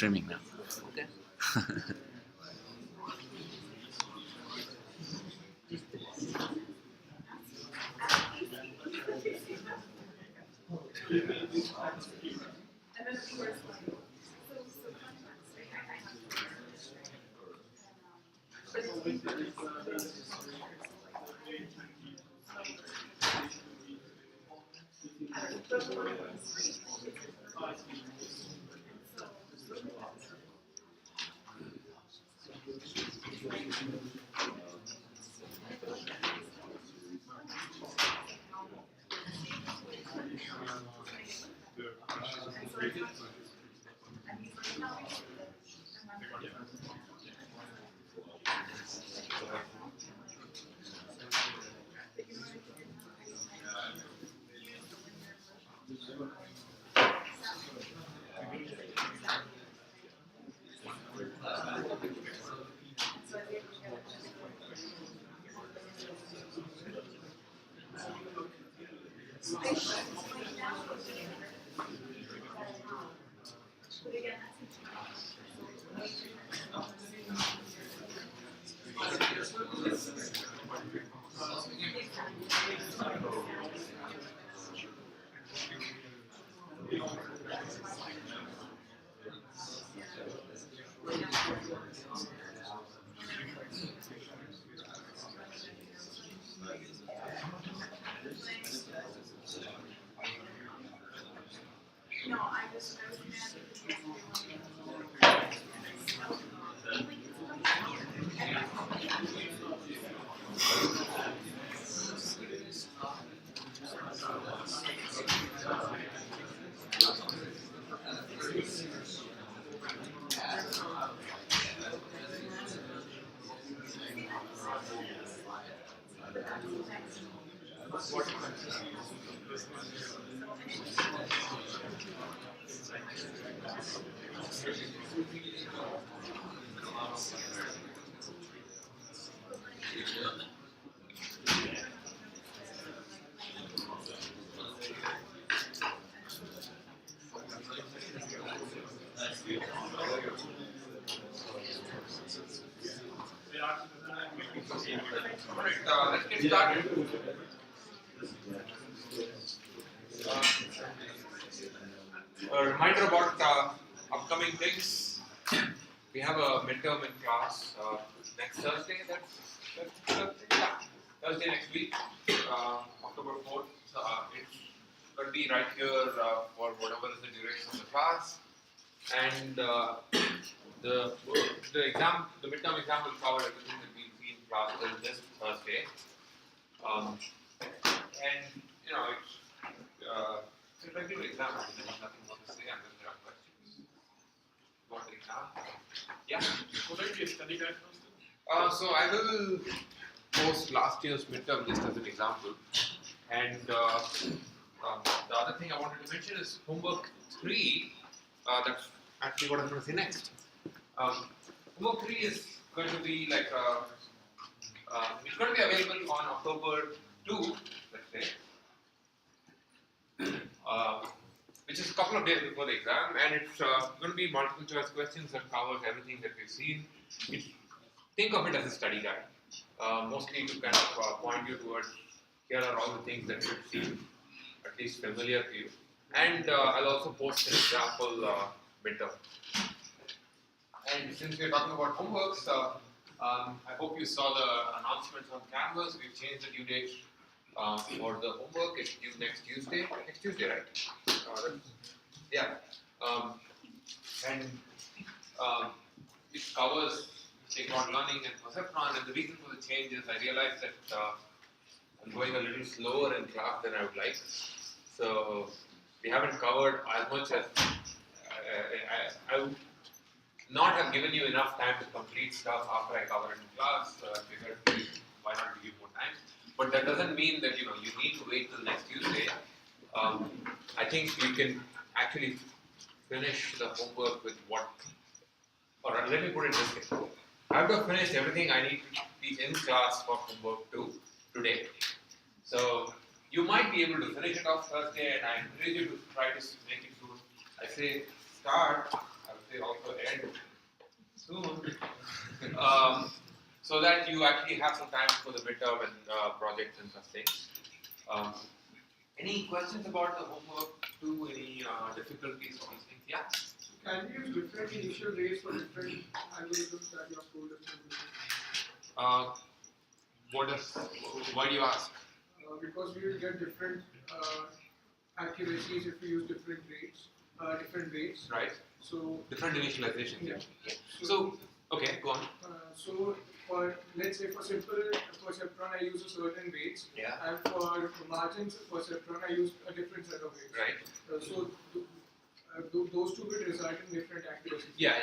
streaming now. Okay. Let's get started. A reminder about upcoming things. We have a midterm in class next Thursday. Thursday next week, October 4th. It's going to be right here for whatever is the duration of the class. And the midterm exam will cover everything that we'll see in class till this Thursday. And you know, it's a regular exam. There's nothing more to say unless there are questions. About the exam? Yeah. Will there be a study guide posted? So I will post last year's midterm just as an example. And the other thing I wanted to mention is homework 3. That's actually what I'm going to say next. Homework 3 is going to be like it's going to be available on October 2, let's say, which is a couple of days before the exam, and it's going to be multiple choice questions that covers everything that we've seen. Think of it as a study guide, mostly to kind of point you towards here are all the things that should seem at least familiar to you. And I'll also post an example midterm. And since we're talking about homeworks, I hope you saw the announcements on Canvas. We've changed the due date for the homework. It's due next Tuesday. Next Tuesday, right? Yeah. And it covers synchron learning and Perceptron. And the reason for the change is I realized that I'm going a little slower in class than I would like. So we haven't covered as much as I would not have given you enough time to complete stuff after I cover it in class. Figured why not give you more time? But that doesn't mean that you need to wait till next Tuesday. I think you can actually finish the homework with what, or let me put it this way. I have to finish everything I need to be in class for homework 2 today. So you might be able to finish it off Thursday, and I encourage you to try to make it soon. I say start, they also end soon, so that you actually have some time for the midterm and projects and such things. Any questions about the homework? Any difficulties or these things? Yeah? Can you use different initial rates for different algorithms that you have told us to do? Why do you ask? Because we will get different accuracies if we use different rates, Right. So different initializations. Yeah. So okay, go on. So for let's say for simple perceptron I use a certain weights, Yeah. and for margins perceptron I use a different set of weights. Right. So those two will result in different accuracies. Yeah.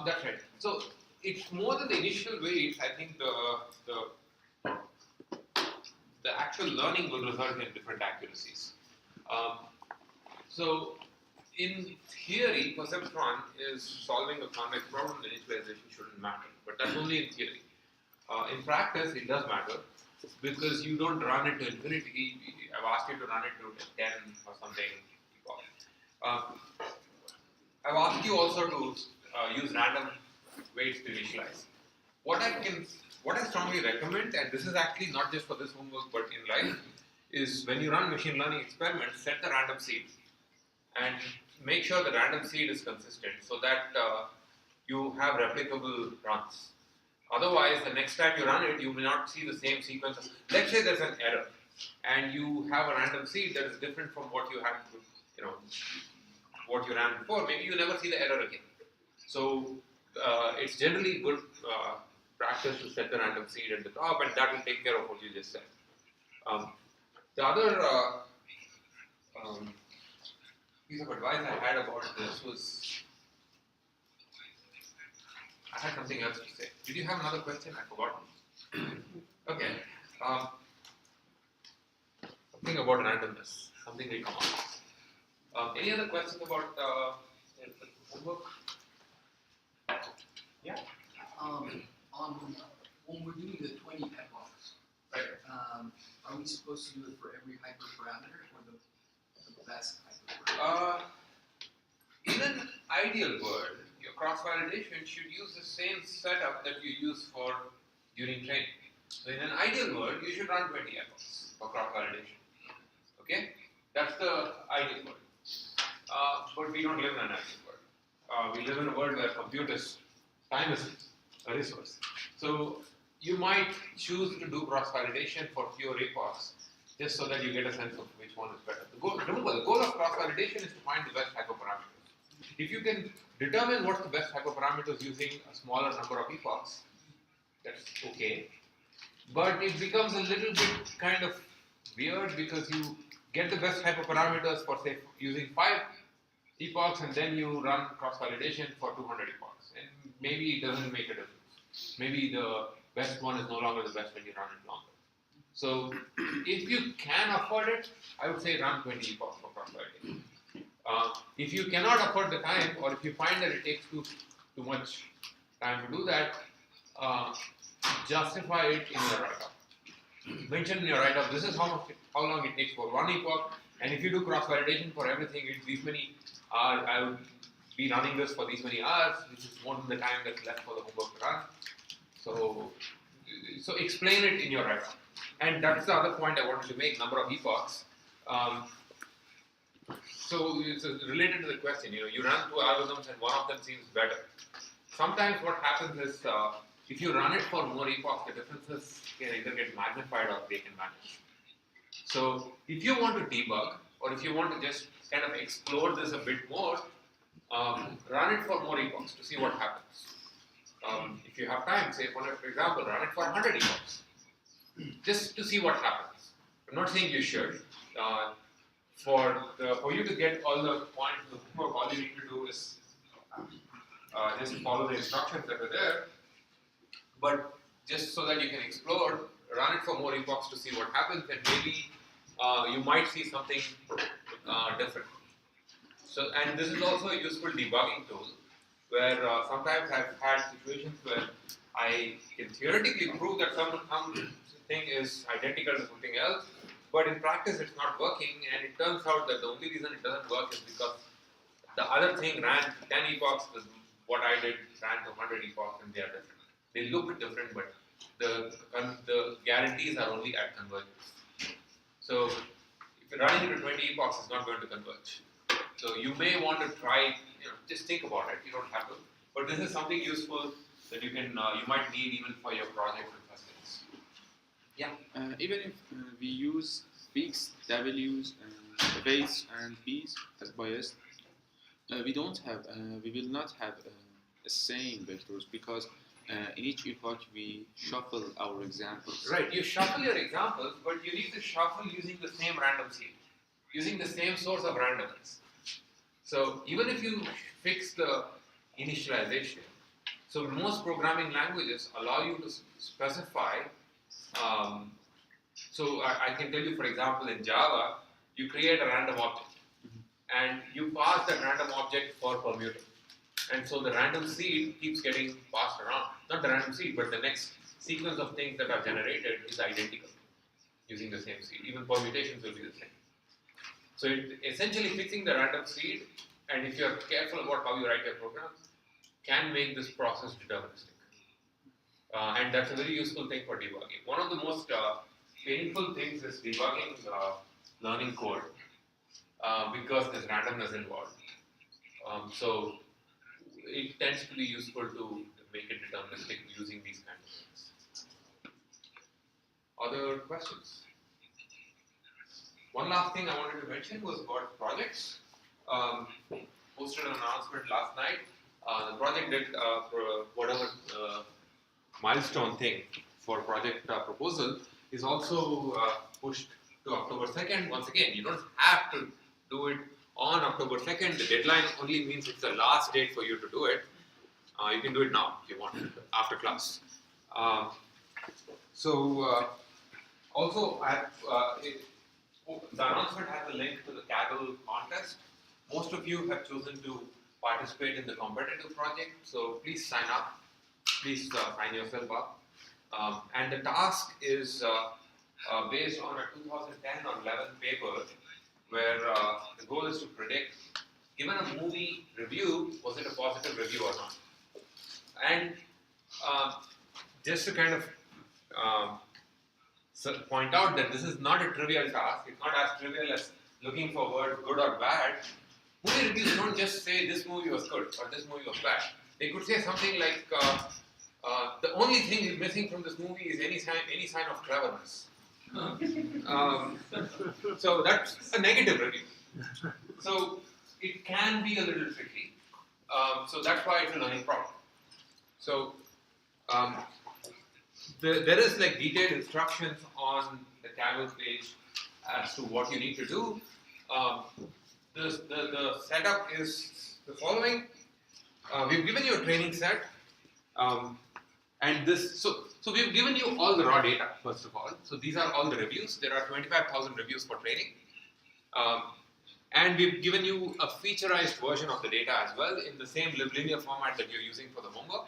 That's right. So it's more than the initial weights. I think the actual learning will result in different accuracies. So in theory, perceptron is solving a convex problem. The initialization shouldn't matter, but that's only in theory. In practice, it does matter because you don't run it to infinity. I've asked you to run it to 10 or something. I've asked you also to use random weights to initialize. What I strongly recommend, and this is actually not just for this homework but in life, is when you run machine learning experiments, set the random seed and make sure the random seed is consistent so that you have replicable runs. Otherwise, the next time you run it, you may not see the same sequences. Let's say there's an error and you have a random seed that is different from what you had, what you ran before. Maybe you never see the error again. So it's generally good practice to set the random seed at the top, and that will take care of what you just said. The other piece of advice I had about this was, I had something else to say. Did you have another question? I forgot. Okay. Something about randomness. Something will come up. Any other questions about homework? Yeah. When we're doing the 20 epochs, Right. are we supposed to do it for every hyperparameter or the best hyperparameter? In an ideal world, your cross-validation should use the same setup that you use for during training. So in an ideal world, you should run 20 epochs for cross-validation. Okay? That's the ideal world. But we don't live in an ideal world. We live in a world where time is a resource. So you might choose to do cross-validation for fewer epochs just so that you get a sense of which one is better. Remember, the goal of cross-validation is to find the best hyperparameters. If you can determine what's the best hyperparameters using a smaller number of epochs, that's okay. But it becomes a little bit kind of weird because you get the best hyperparameters for, say, using 5 epochs and then you run cross-validation for 200 epochs. And maybe it doesn't make a difference. Maybe the best one is no longer the best when you run it longer. So if you can afford it, I would say run 20 epochs for cross-validation. If you cannot afford the time, or if you find that it takes too much time to do that, justify it in your write-up. Mention in your write-up, this is how long it takes for one epoch, and if you do cross-validation for everything, it's these many hours. I would be running this for these many hours, which is more than the time that's left for the homework to run. So explain it in your write-up. And that's the other point I wanted to make, number of epochs. So it's related to the question, you run 2 algorithms and one of them seems better. Sometimes what happens is, if you run it for more epochs, the differences can either get magnified or they can vanish. So if you want to debug, or if you want to just kind of explore this a bit more, run it for more epochs to see what happens. If you have time, say for example, run it for 100 epochs, just to see what happens. I'm not saying you should. For you to get all the points of the homework, all you need to do is just follow the instructions that are there. But just so that you can explore, run it for more epochs to see what happens, and maybe you might see something different. So, and this is also a useful debugging tool, where sometimes I've had situations where I can theoretically prove that something is identical to something else, but in practice it's not working, and it turns out that the only reason it doesn't work is because the other thing ran to 10 epochs, what I did ran to 100 epochs, and they are different. They look different, but the guarantees are only at convergence. So if you're running into 20 epochs, it's not going to converge. So you may want to try, just think about it. You don't have to, but this is something useful that you can, you might need even for your project and such things. Yeah. Even if we use fixed W's, weights, and B's as bias, we will not have the same vectors because in each epoch we shuffle our examples. Right, you shuffle your examples, but you need to shuffle using the same random seed, using the same source of randomness. So even if you fix the initialization, so most programming languages allow you to specify. So I can tell you, for example, in Java, you create a random object, and you pass that random object for permuting. And so the random seed keeps getting passed around. Not the random seed, but the next sequence of things that are generated is identical using the same seed. Even permutations will be the same. So essentially fixing the random seed, and if you're careful about how you write your program, can make this process deterministic. And that's a very useful thing for debugging. One of the most painful things is debugging learning code because there's randomness involved. So it tends to be useful to make it deterministic using these kinds of things. Other questions? One last thing I wanted to mention was about projects. Posted an announcement last night. The project did whatever milestone thing for project proposal is also pushed to October 2nd. Once again, you don't have to do it on October 2nd. The deadline only means it's the last date for you to do it. You can do it now if you want, after class. Also, the announcement has a link to the Kaggle contest. Most of you have chosen to participate in the competitive project, so please sign up. Please sign yourself up. And the task is based on a 2010 or 11 paper where the goal is to predict, given a movie review, was it a positive review or not? And just to kind of point out that this is not a trivial task. It's not as trivial as looking for words good or bad. Movie reviews don't just say this movie was good or this movie was bad. They could say something like, the only thing missing from this movie is any sign of cleverness. So that's a negative review. So it can be a little tricky. So that's why it's a learning problem. So there is like detailed instructions on the Kaggle page as to what you need to do. The setup is the following. We've given you a training set, and this. So we've given you all the raw data first of all. So these are all the reviews. There are 25,000 reviews for training, and we've given you a featureized version of the data as well in the same linear format that you're using for the homework.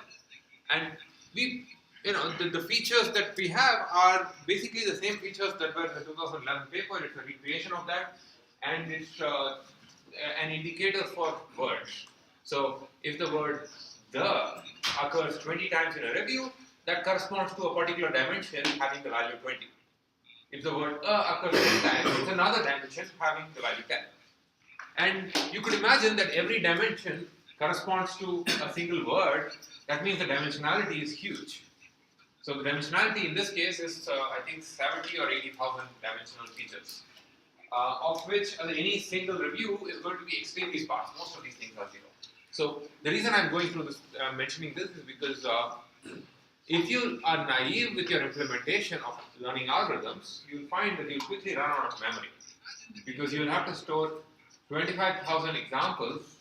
And the features that we have are basically the same features that were in the 2011 paper. It's a recreation of that, and it's an indicator for words. So if the word "the" occurs 20 times in a review, that corresponds to a particular dimension having the value 20. If the word occurs 10 times, it's another dimension having the value 10. And you could imagine that every dimension corresponds to a single word. That means the dimensionality is huge. So the dimensionality in this case is, I think, 70 or 80,000 dimensional features, of which any single review is going to be extremely sparse. Most of these things are zero. So the reason I'm going through this, mentioning this is because if you are naive with your implementation of learning algorithms, you'll find that you'll quickly run out of memory, because you'll have to store 25,000 examples,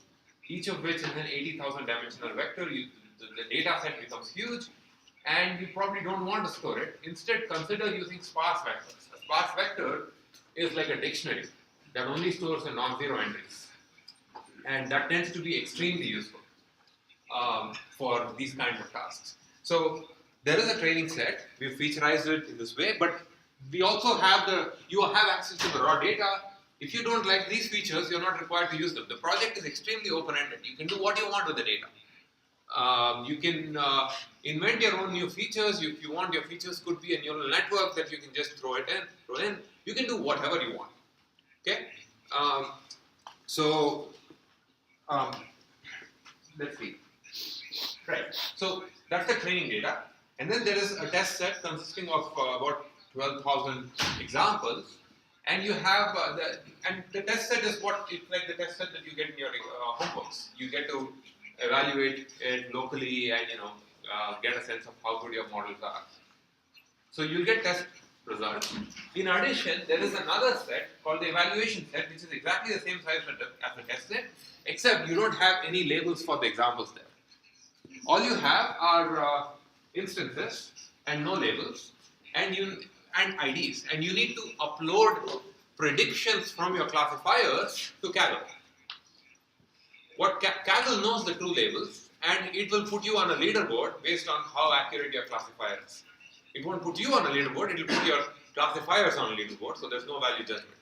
each of which is an 80,000 dimensional vector. The data set becomes huge, and you probably don't want to store it. Instead, consider using sparse vectors. A sparse vector is like a dictionary that only stores the non-zero entries, and that tends to be extremely useful for these kinds of tasks. So there is a training set. We've featureized it in this way, but we also have you have access to the raw data If you don't like these features, you're not required to use them. The project is extremely open-ended. You can do what you want with the data. You can invent your own new features. If you want, your features could be a neural network that you can just throw in. You can do whatever you want. Okay. Let's see. Right. So that's the training data, and then there is a test set consisting of about 12,000 examples, and you have the test set is it's like the test set that you get in your homeworks. You get to evaluate it locally and get a sense of how good your models are. So you'll get test results. In addition, there is another set called the evaluation set, which is exactly the same size as the test set, except you don't have any labels for the examples there. All you have are instances and no labels, and IDs, and you need to upload predictions from your classifiers to Kaggle. Kaggle knows the true labels, and it will put you on a leaderboard based on how accurate your classifier is. It won't put you on a leaderboard, it will put your classifiers on a leaderboard, so there's no value judgment.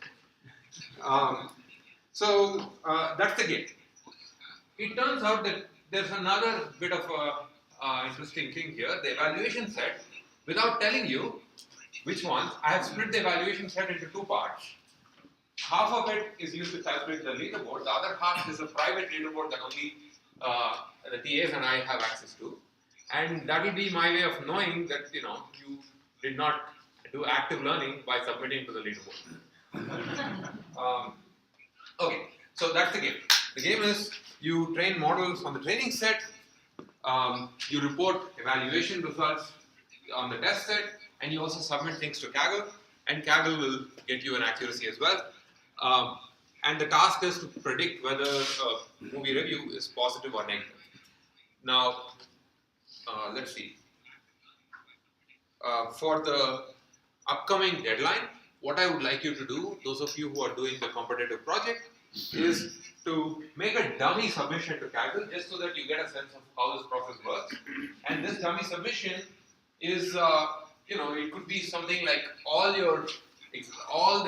That's the game. It turns out that there's another bit of a interesting thing here. The evaluation set, without telling you which ones, I have split the evaluation set into two parts. Half of it is used to calculate the leaderboard. The other half is a private leaderboard that only the TAs and I have access to. And that will be my way of knowing that you did not do active learning by submitting to the leaderboard. Okay, so that's the game. The game is you train models on the training set, you report evaluation results on the test set, and you also submit things to Kaggle, and Kaggle will get you an accuracy as well. And the task is to predict whether a movie review is positive or negative. Now, let's see. For the upcoming deadline, what I would like you to do, those of you who are doing the competitive project, is to make a dummy submission to Kaggle just so that you get a sense of how this process works. And this dummy submission is, it could be something like all the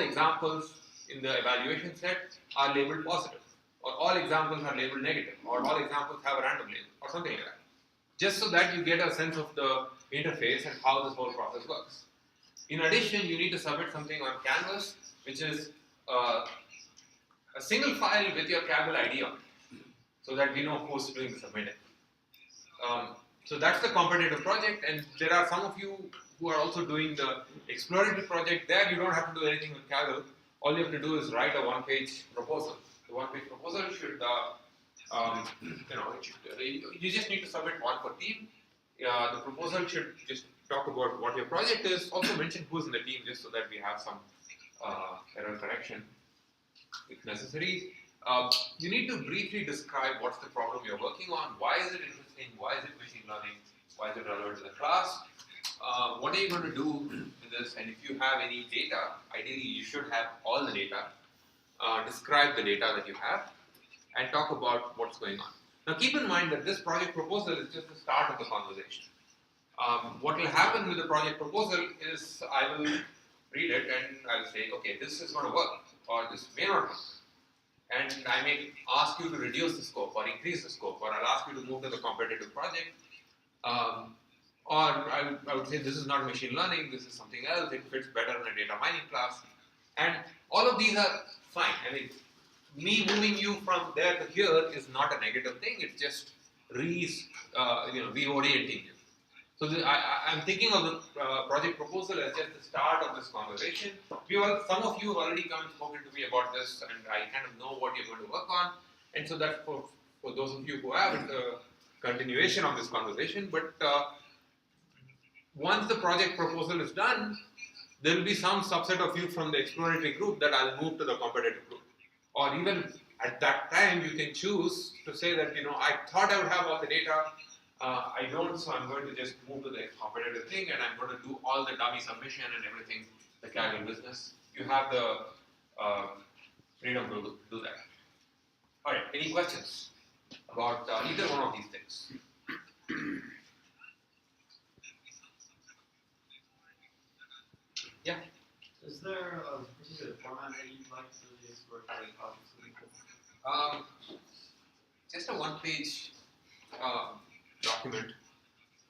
examples in the evaluation set are labeled positive, or all examples are labeled negative, or all examples have a random label, or something like that. Just so that you get a sense of the interface and how this whole process works. In addition, you need to submit something on Canvas, which is a single file with your Kaggle ID on it, so that we know who's doing the submitting. So that's the competitive project, and there are some of you who are also doing the exploratory project. There you don't have to do anything with Kaggle. All you have to do is write a one-page proposal. The one-page proposal should, you just need to submit one per team. The proposal should just talk about what your project is. Also mention who's in the team, just so that we have some error correction if necessary. You need to briefly describe what's the problem you're working on. Why is it interesting? Why is it machine learning? Why is it relevant to the class? What are you going to do with this? And if you have any data, ideally you should have all the data. Describe the data that you have and talk about what's going on. Now keep in mind that this project proposal is just the start of the conversation. What will happen with the project proposal is I will read it and I'll say, okay, this is going to work, or this may not work. And I may ask you to reduce the scope or increase the scope, or I'll ask you to move to the competitive project. Or I would say this is not machine learning, this is something else, it fits better in a data mining class. And all of these are fine. I mean, me moving you from there to here is not a negative thing, it's just reorienting you. So I'm thinking of the project proposal as just the start of this conversation. Some of you have already come and spoken to me about this, and I kind of know what you're going to work on. And so that for those of you who have, it's a continuation of this conversation. But once the project proposal is done, there will be some subset of you from the exploratory group that I'll move to the competitive group. Or even at that time, you can choose to say that, I thought I would have all the data. I don't, so I'm going to just move to the competitive thing, and I'm going to do all the dummy submission and everything, the Kaggle business. You have the freedom to do that. All right, any questions about either one of these things? Yeah? Is there a particular format that you'd like to explore? Just a one-page document.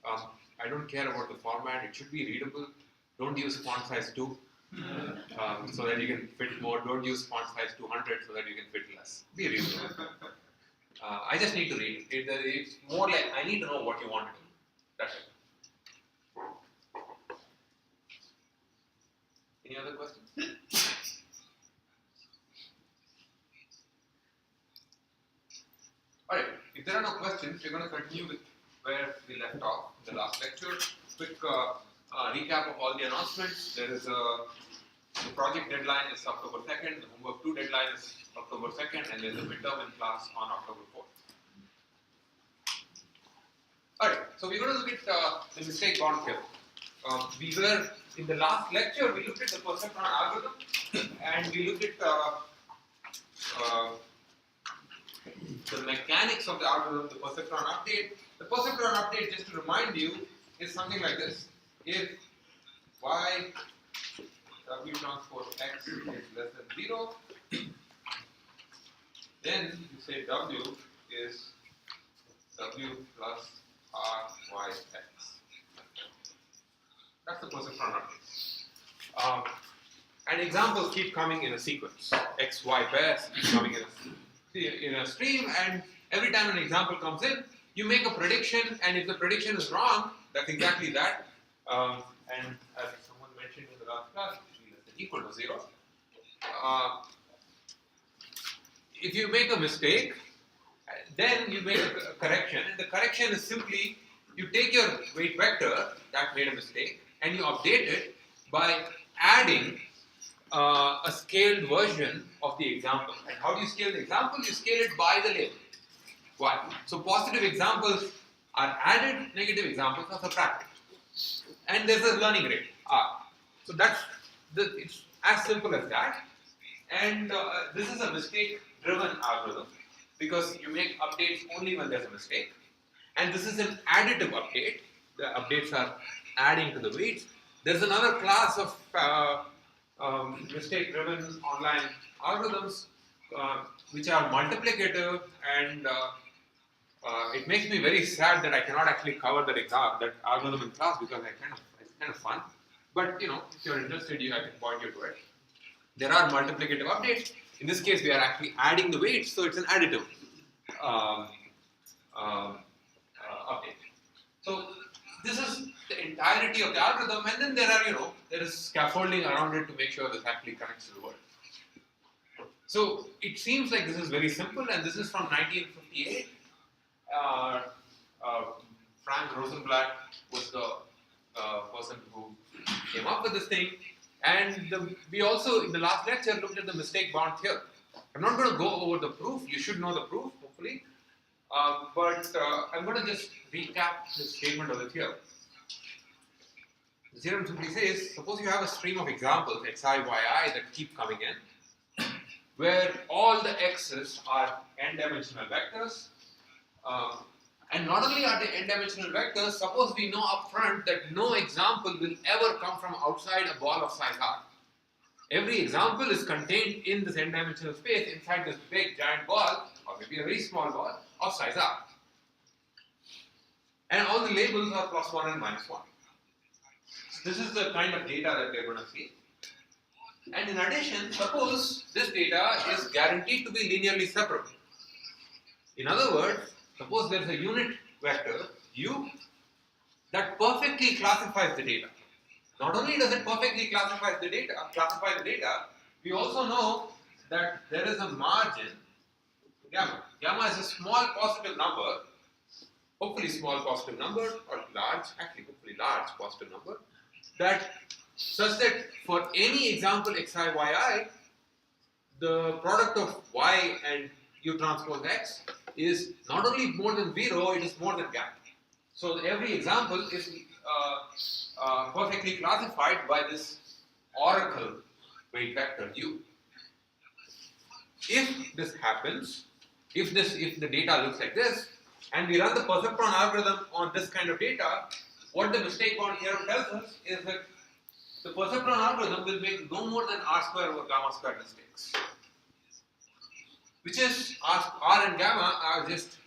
I don't care about the format. It should be readable. Don't use font size 2 so that you can fit more. Don't use font size 200 so that you can fit less. Be reasonable. I just need to read it. It's more like I need to know what you want to do. That's it. Any other questions? Alright, if there are no questions, we're going to continue with where we left off in the last lecture. Quick recap of all the announcements. There is the project deadline is October 2nd, the homework 2 deadline is October 2nd, and there's a midterm in class on October 4th. Alright, so we're going to look at the mistake bound here. We were, in the last lecture, we looked at the perceptron algorithm, and we looked at the mechanics of the algorithm, the perceptron update. The perceptron update, just to remind you, is something like this. If y w transpose x is less than 0, then you say w is w plus r y x. That's the perceptron update. And examples keep coming in a sequence. X, y pairs keep coming in a stream, and every time an example comes in, you make a prediction, and if the prediction is wrong, that's exactly that. And as someone mentioned in the last class, it should be less than equal to 0. If you make a mistake, then you make a correction, and the correction is simply you take your weight vector that made a mistake and you update it by adding a scaled version of the example. And how do you scale the example? You scale it by the label. Why? So positive examples are added, negative examples are subtracted. And there's a learning rate, R. So it's as simple as that. And this is a mistake-driven algorithm because you make updates only when there's a mistake. And this is an additive update. The updates are adding to the weights. There's another class of mistake-driven online algorithms which are multiplicative, and it makes me very sad that I cannot actually cover that algorithm in class because it's kind of fun. But if you're interested, I can point you to it. There are multiplicative updates. In this case, we are actually adding the weights, so it's an additive update. So this is the entirety of the algorithm, and then there is scaffolding around it to make sure this actually connects to the world. So it seems like this is very simple, and this is from 1958. Frank Rosenblatt was the person who came up with this thing, and we also in the last lecture looked at the mistake bound theorem. I'm not going to go over the proof. You should know the proof, hopefully, but I'm going to just recap the statement of the theorem. The theorem simply says, suppose you have a stream of examples, xi, yi, that keep coming in, where all the x's are n-dimensional vectors. And not only are they n-dimensional vectors, suppose we know up front that no example will ever come from outside a ball of size r. Every example is contained in this n-dimensional space inside this big giant ball, or maybe a very small ball, of size r. And all the labels are +1 and -1. So this is the kind of data that we're going to see. And in addition, suppose this data is guaranteed to be linearly separable. In other words, suppose there's a unit vector u that perfectly classifies the data. Not only does it perfectly classify the data, we also know that there is a margin gamma. Gamma is a small positive number, hopefully small positive number, or large, actually hopefully large positive number, that such that for any example xi, yi, the product of y and u transpose x is not only more than 0, it is more than gamma. So every example is perfectly classified by this oracle weight vector u. If this happens, if the data looks like this, and we run the perceptron algorithm on this kind of data, what the mistake bound theorem tells us is that the perceptron algorithm will make no more than r square over gamma square mistakes. which is R and gamma are just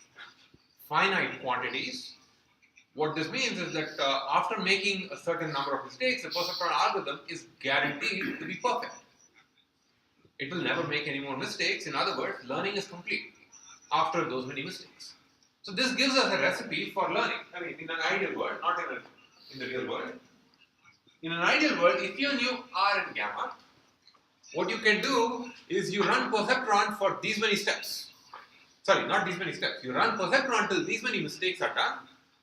finite quantities. What this means is that after making a certain number of mistakes, the perceptron algorithm is guaranteed to be perfect. It will never make any more mistakes. In other words, learning is complete after those many mistakes. So this gives us a recipe for learning. I mean, in an ideal world, not in the real world. In an ideal world, if you knew R and gamma, what you can do is you run perceptron for these many steps. Sorry, not these many steps. You run perceptron till these many mistakes are done.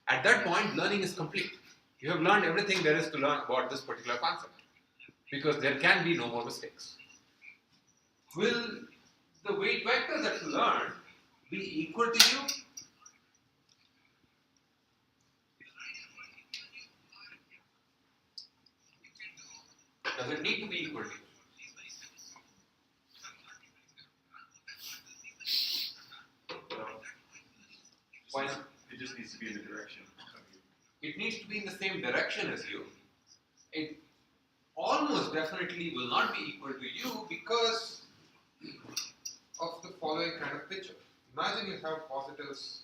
At that point, learning is complete. You have learned everything there is to learn about this particular concept. Because there can be no more mistakes. Will the weight vector that you learned be equal to you? Does it need to be equal to you? Why not? It just needs to be in the direction of you. It needs to be in the same direction as you. It almost definitely will not be equal to you because of the following kind of picture. Imagine you have positives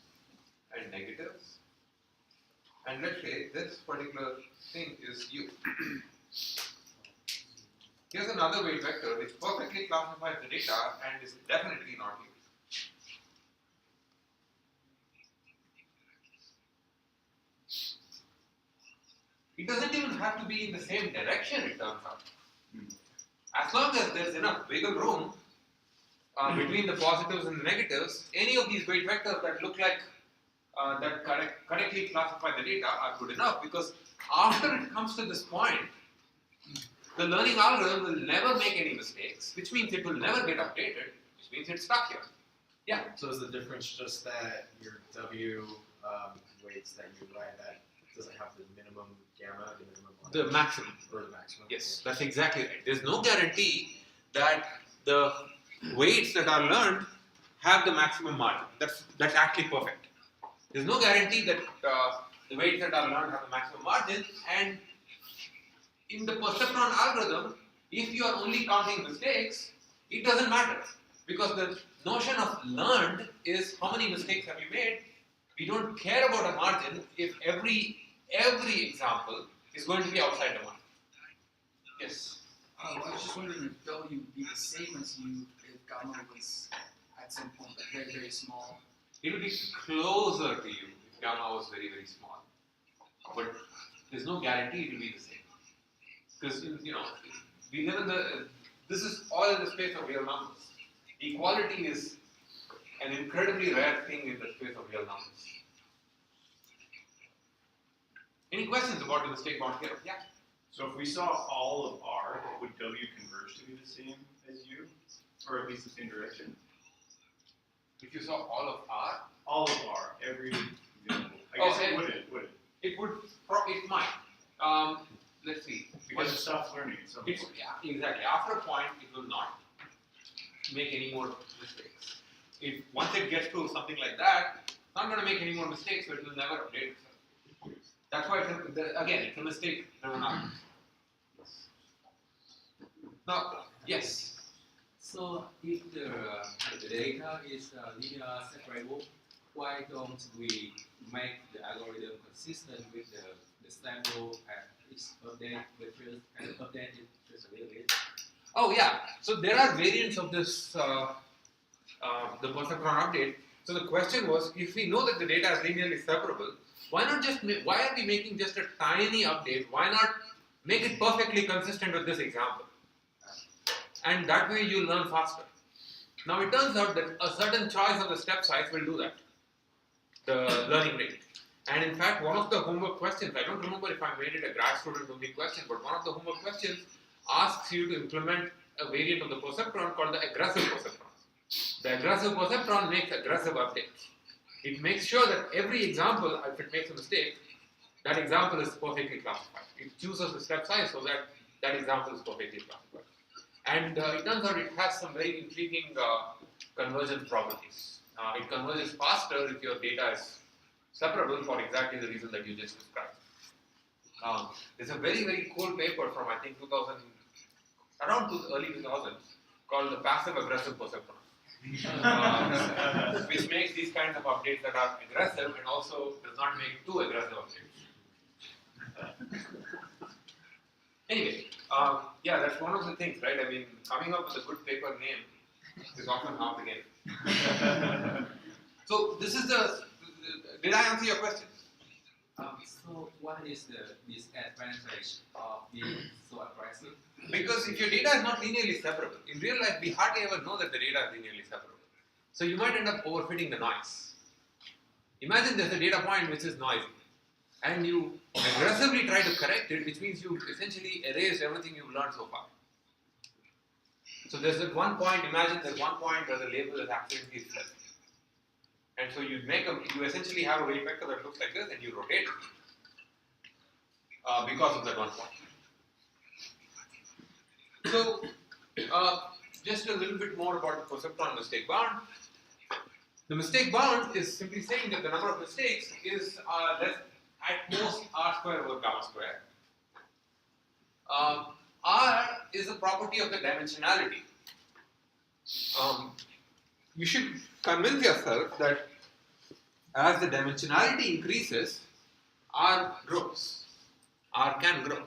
and negatives, and let's say this particular thing is you. Here's another weight vector which perfectly classifies the data and is definitely not you. It doesn't even have to be in the same direction, it turns out. As long as there's enough wiggle room between the positives and the negatives, any of these weight vectors that look like that correctly classify the data are good enough, because after it comes to this point, the learning algorithm will never make any mistakes, which means it will never get updated, which means it's stuck here. Yeah. So is the difference just that your W weights that you write that doesn't have the minimum gamma, the minimum The maximum. or the maximum? Yes, that's exactly right. There's no guarantee that the weights that are learned have the maximum margin. That's actually perfect. There's no guarantee that the weights that are learned have the maximum margin, and in the perceptron algorithm, if you are only counting mistakes, it doesn't matter, because the notion of learned is how many mistakes have you made. We don't care about a margin if every example is going to be outside the margin. Yes? I was just wondering if W would be the same as you if gamma was at some point very, very small. It will be closer to you if gamma was very, very small. But there's no guarantee it will be the same. Because, we live in this is all in the space of real numbers. Equality is an incredibly rare thing in the space of real numbers. Any questions about the mistake bound here? Yeah? So if we saw all of R, would W converge to be the same as U? Or at least the same direction? If you saw all of R, All of R, every example. I guess Okay. it wouldn't, would it? it might. Let's see. Because it stops learning at some point. Yeah, exactly. After a point, it will not make any more mistakes. If once it gets to something like that, it's not going to make any more mistakes, so it will never update itself. That's why it's a mistake-driven algorithm. Now, yes. So if the data is linear separable, why don't we make the algorithm consistent with the sample at each update vectors and update it just a little bit? Oh yeah. So there are variants of this the perceptron update. So the question was, if we know that the data is linearly separable, why are we making just a tiny update? Why not make it perfectly consistent with this example? And that way you learn faster. Now it turns out that a certain choice of the step size will do that, the learning rate. And in fact, one of the homework questions, I don't remember if I made it a grad student only question, but one of the homework questions asks you to implement a variant of the perceptron called the aggressive perceptron. The aggressive perceptron makes aggressive updates. It makes sure that every example, if it makes a mistake, that example is perfectly classified. It chooses the step size so that that example is perfectly classified. And it turns out it has some very intriguing convergence properties. It converges faster if your data is separable for exactly the reason that you just described. There's a very, very cool paper from I think around early 2000s called the passive aggressive perceptron. which makes these kinds of updates that are aggressive and also does not make too aggressive updates. Anyway, yeah, that's one of the things, right? I mean, coming up with a good paper name is often half the game. So this is did I answer your question? So what is the disadvantage of being so aggressive? Because if your data is not linearly separable, in real life we hardly ever know that the data is linearly separable. So you might end up overfitting the noise. Imagine there's a data point which is noisy, and you aggressively try to correct it, which means you essentially erase everything you've learned so far. So there's that one point, imagine there's one point where the label is accidentally flipped. And so you essentially have a weight vector that looks like this and you rotate it because of that one point. So just a little bit more about the perceptron mistake bound. The mistake bound is simply saying that the number of mistakes is less at most r square over gamma square. R is a property of the dimensionality. You should convince yourself that as the dimensionality increases, R grows. R can grow.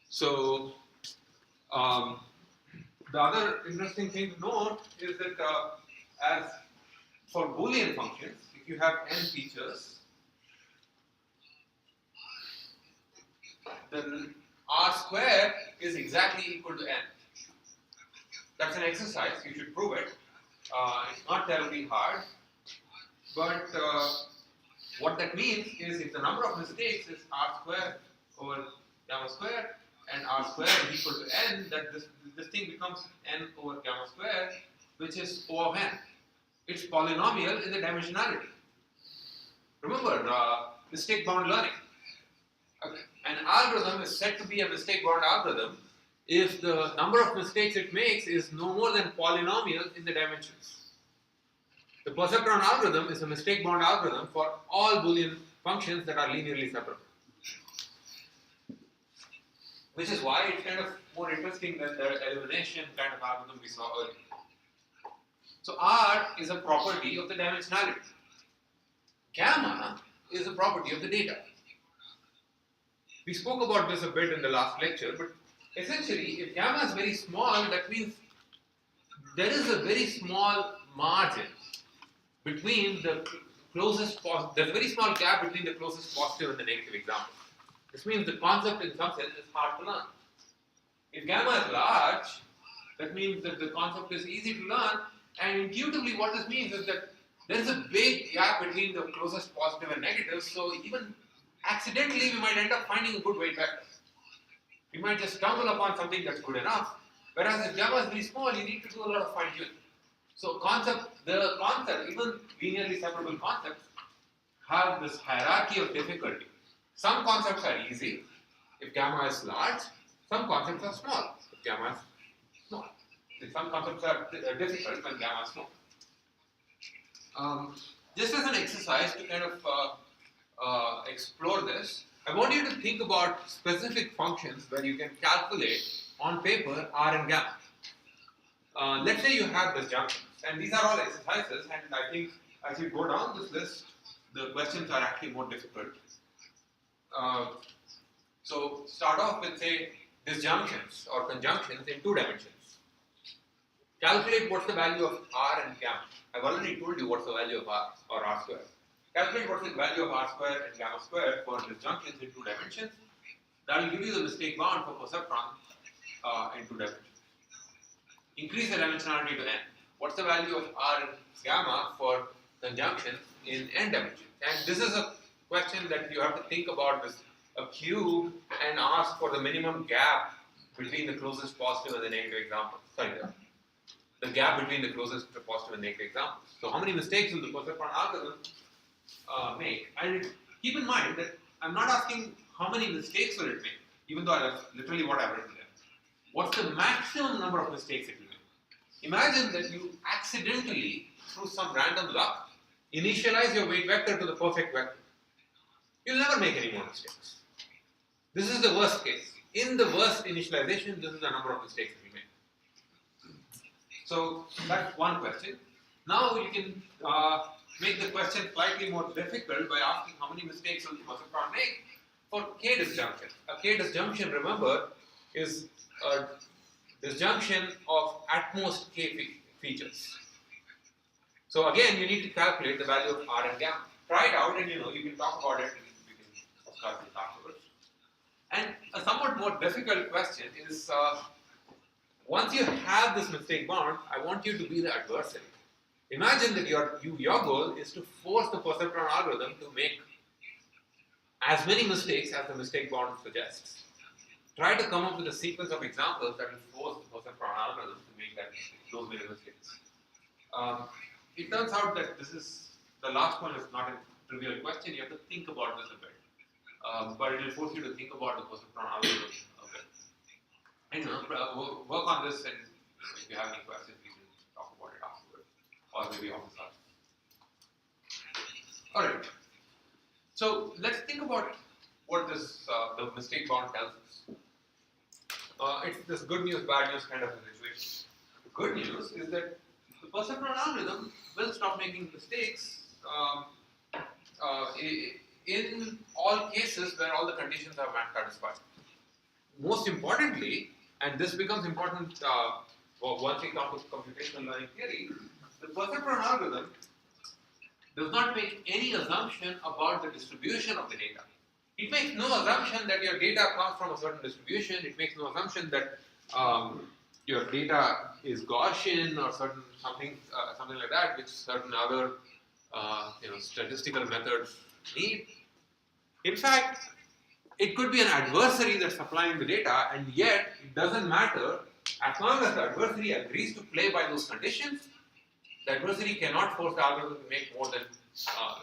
So the other interesting thing to note is that as for Boolean functions, if you have n features, then R square is exactly equal to n. That's an exercise, you should prove it. It's not terribly hard, but what that means is if the number of mistakes is r square over gamma square and r square is equal to n, that this thing becomes n over gamma square, which is O of n. It's polynomial in the dimensionality. Remember, mistake bound learning. Okay. An algorithm is said to be a mistake bound algorithm if the number of mistakes it makes is no more than polynomial in the dimensions. The perceptron algorithm is a mistake bound algorithm for all Boolean functions that are linearly separable. Which is why it's kind of more interesting than the elimination kind of algorithm we saw earlier. So R is a property of the dimensionality. Gamma is a property of the data. We spoke about this a bit in the last lecture, but essentially, if gamma is very small, that means there is a very small margin between the closest there's a very small gap between the closest positive and the negative example. This means the concept in some sense is hard to learn. If gamma is large, that means that the concept is easy to learn, and intuitively what this means is that there is a big gap between the closest positive and negative, so even accidentally we might end up finding a good weight vector. We might just stumble upon something that's good enough, whereas if gamma is very small, you need to do a lot of fine tuning. So the concept, even linearly separable concepts, have this hierarchy of difficulty. Some concepts are easy if gamma is large, some concepts are small if gamma is small. Some concepts are difficult when gamma is small. Just as an exercise to kind of explore this, I want you to think about specific functions where you can calculate on paper R and gamma. Let's say you have this junction, and these are all exercises, and I think as you go down this list, the questions are actually more difficult. So start off with, say, disjunctions or conjunctions in 2 dimensions. Calculate what's the value of R and gamma. I've already told you what's the value of R or R square. Calculate what's the value of R square and gamma square for disjunctions in 2 dimensions. That will give you the mistake bound for perceptron in 2 dimensions. Increase the dimensionality to n. What's the value of R and gamma for conjunctions in n dimensions? And this is a question that you have to think about this a cube and ask for the minimum gap between the closest positive and the negative example. Sorry, the gap between the closest positive and negative examples. So how many mistakes will the perceptron algorithm make? And keep in mind that I'm not asking how many mistakes will it make, even though that's literally what I've written there. What's the maximum number of mistakes it will make? Imagine that you accidentally, through some random luck, initialize your weight vector to the perfect vector. You'll never make any more mistakes. This is the worst case. In the worst initialization, this is the number of mistakes that we make. So that's one question. Now you can make the question slightly more difficult by asking how many mistakes will the perceptron make for k disjunction. A k disjunction, remember, is a disjunction of at most k features. So again, you need to calculate the value of R and gamma. Try it out, and you can talk about it. We can discuss it afterwards. And a somewhat more difficult question is, once you have this mistake bound, I want you to be the adversary. Imagine that your goal is to force the perceptron algorithm to make as many mistakes as the mistake bound suggests. Try to come up with a sequence of examples that will force the perceptron algorithm to make those many mistakes. It turns out that the last one is not a trivial question. You have to think about this a bit. But it will force you to think about the perceptron algorithm a bit. And work on this, and if you have any questions, we can talk about it afterwards, or maybe on the side. Alright. So let's think about what this the mistake bound tells us. It's this good news, bad news kind of a situation. The good news is that the perceptron algorithm will stop making mistakes in all cases where all the conditions are satisfied. Most importantly, and this becomes important once we come to computational learning theory, the perceptron algorithm does not make any assumption about the distribution of the data. It makes no assumption that your data comes from a certain distribution. It makes no assumption that your data is Gaussian or something like that, which certain other statistical methods need. In fact, it could be an adversary that's supplying the data, and yet it doesn't matter as long as the adversary agrees to play by those conditions. The adversary cannot force the algorithm to make more than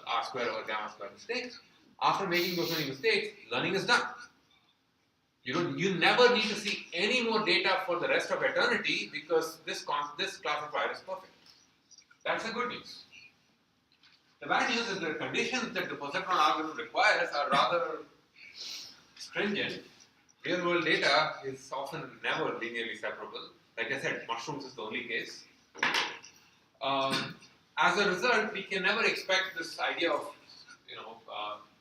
R square or gamma square mistakes. After making those many mistakes, learning is done. You never need to see any more data for the rest of eternity because this classifier is perfect. That's the good news. The bad news is the conditions that the perceptron algorithm requires are rather stringent. Real world data is often never linearly separable. Like I said, mushrooms is the only case. As a result, we can never expect this idea of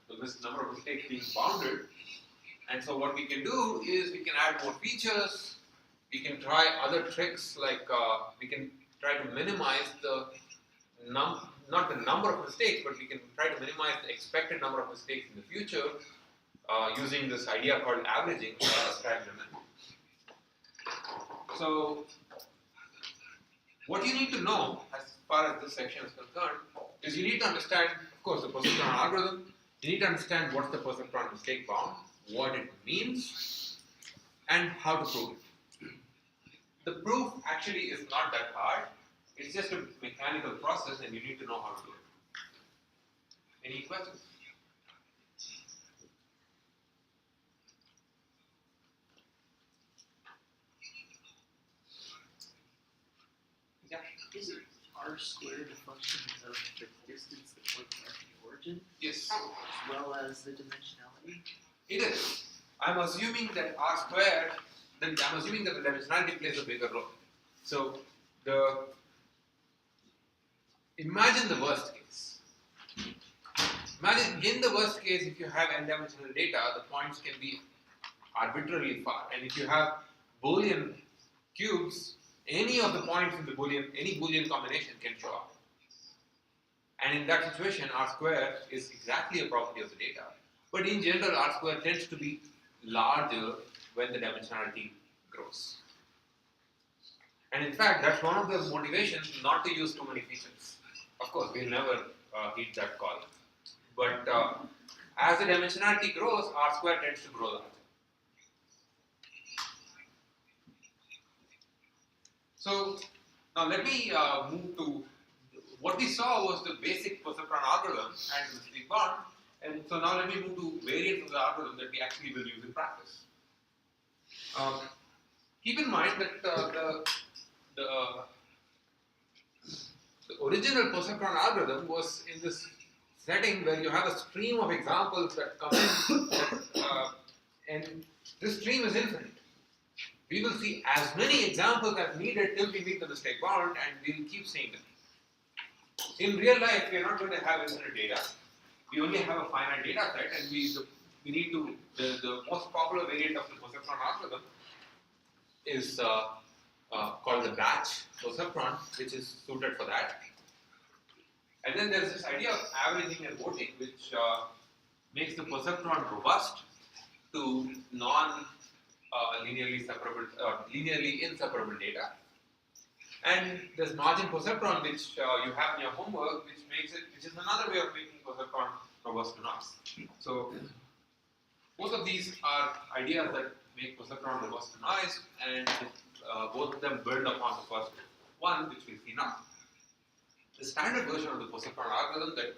the number of mistakes being bounded. And so what we can do is we can add more features. We can try other tricks, like we can try to minimize the not the number of mistakes, but we can try to minimize the expected number of mistakes in the future using this idea called averaging described in a minute. So what you need to know as far as this section is concerned is you need to understand, of course, the perceptron algorithm. You need to understand what's the perceptron mistake bound, what it means, and how to prove it. The proof actually is not that hard. It's just a mechanical process, and you need to know how to do it. Any questions? Yeah. Is it R squared a function of the distance that points at the origin, Yes. as well as the dimensionality? It is. I'm assuming that R squared, then I'm assuming that the dimensionality plays a bigger role. So imagine the worst case. Imagine in the worst case, if you have n-dimensional data, the points can be arbitrarily far. And if you have Boolean cubes, any of the points in the any Boolean combination can show up. And in that situation, R squared is exactly a property of the data. But in general, R squared tends to be larger when the dimensionality grows. And in fact, that's one of the motivations not to use too many features. Of course, we'll never heed that call. But as the dimensionality grows, R squared tends to grow larger. So now let me move to what we saw was the basic perceptron algorithm and the mistake bound. And so now let me move to variants of the algorithm that we actually will use in practice. Keep in mind that the original perceptron algorithm was in this setting where you have a stream of examples that come in, and this stream is infinite. We will see as many examples as needed till we meet the mistake bound, and we will keep seeing them. In real life, we are not going to have infinite data. We only have a finite data set, and we need to. The most popular variant of the Perceptron algorithm is called the batch Perceptron, which is suited for that. And then there's this idea of averaging and voting, which makes the perceptron robust to non-linearly separable, linearly inseparable data. And there's margin perceptron, which you have in your homework, which is another way of making perceptron robust to noise. So both of these are ideas that make perceptron robust to noise, and both of them build upon the first one, which we'll see now. The standard version of the perceptron algorithm that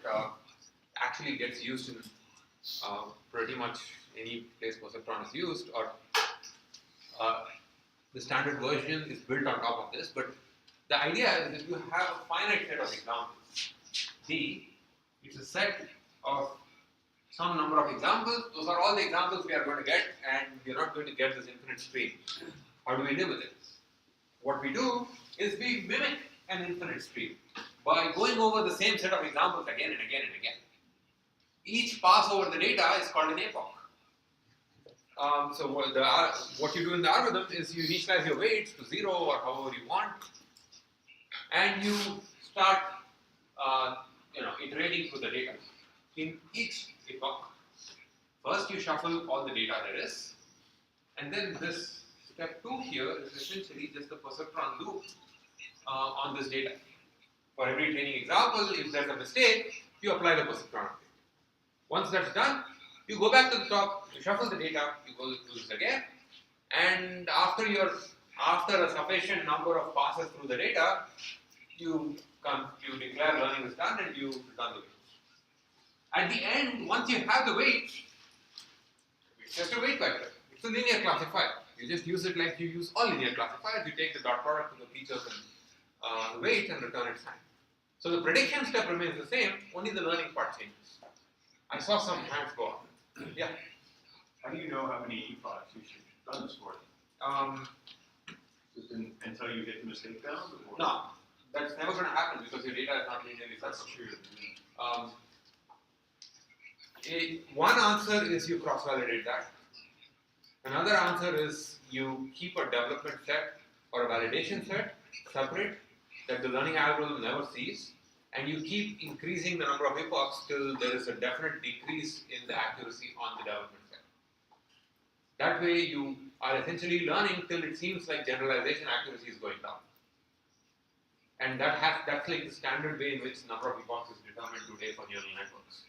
actually gets used in pretty much any place perceptron is used, or the standard version is built on top of this, but the idea is that you have a finite set of examples. D, it's a set of some number of examples. Those are all the examples we are going to get, and we are not going to get this infinite stream. How do we live with it? What we do is we mimic an infinite stream by going over the same set of examples again and again and again. Each pass over the data is called an epoch. So what you do in the algorithm is you initialize your weights to 0 or however you want, and you start iterating through the data. In each epoch, first you shuffle all the data there is, and then this step 2 here is essentially just the perceptron loop on this data. For every training example, if there's a mistake, you apply the perceptron. Once that's done, you go back to the top, you shuffle the data, you go do this again, and after a sufficient number of passes through the data, you declare learning is done and you return the weight. At the end, once you have the weight, it's just a weight vector. It's a linear classifier. You just use it like you use all linear classifiers. You take the dot product of the features and the weight and return its sign. So the prediction step remains the same, only the learning part changes. I saw some hands go up. Yeah. How do you know how many epochs you should run this for? Just until you get the mistake bound? Or? No, that's never going to happen because your data is not linearly separable. That's true. One answer is you cross-validate that. Another answer is you keep a development set or a validation set separate that the learning algorithm never sees, and you keep increasing the number of epochs till there is a definite decrease in the accuracy on the development set. That way you are essentially learning till it seems like generalization accuracy is going down. And that's like the standard way in which the number of epochs is determined today for neural networks.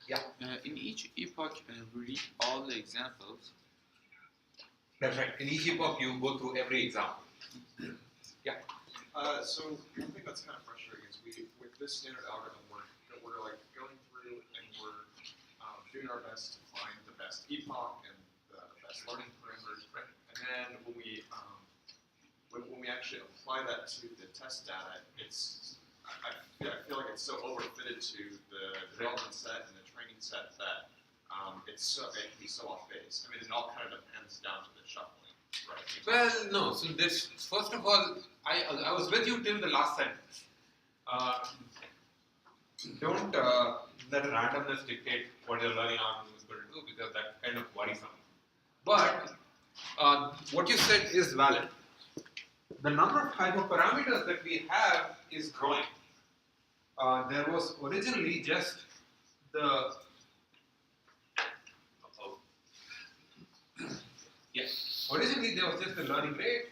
Yeah. In each epoch, we read all the examples. That's right. In each epoch, you go through every example. Yeah. So one thing that's kind of frustrating is with this standard algorithm, we're like going through and we're doing our best to find the best epoch and the best learning parameters. Right? And then when we actually apply that to the test data, I feel like it's so overfitted to the development set and the training set that it can be so off base. I mean, it all kind of depends down to the shuffling, right? Well, no. So this, first of all, I was with you till the last sentence. Don't let randomness dictate what your learning algorithm is going to do, because that's kind of worrisome. But what you said is valid. The number of hyperparameters that we have is growing. There was originally just the originally there was just the learning rate,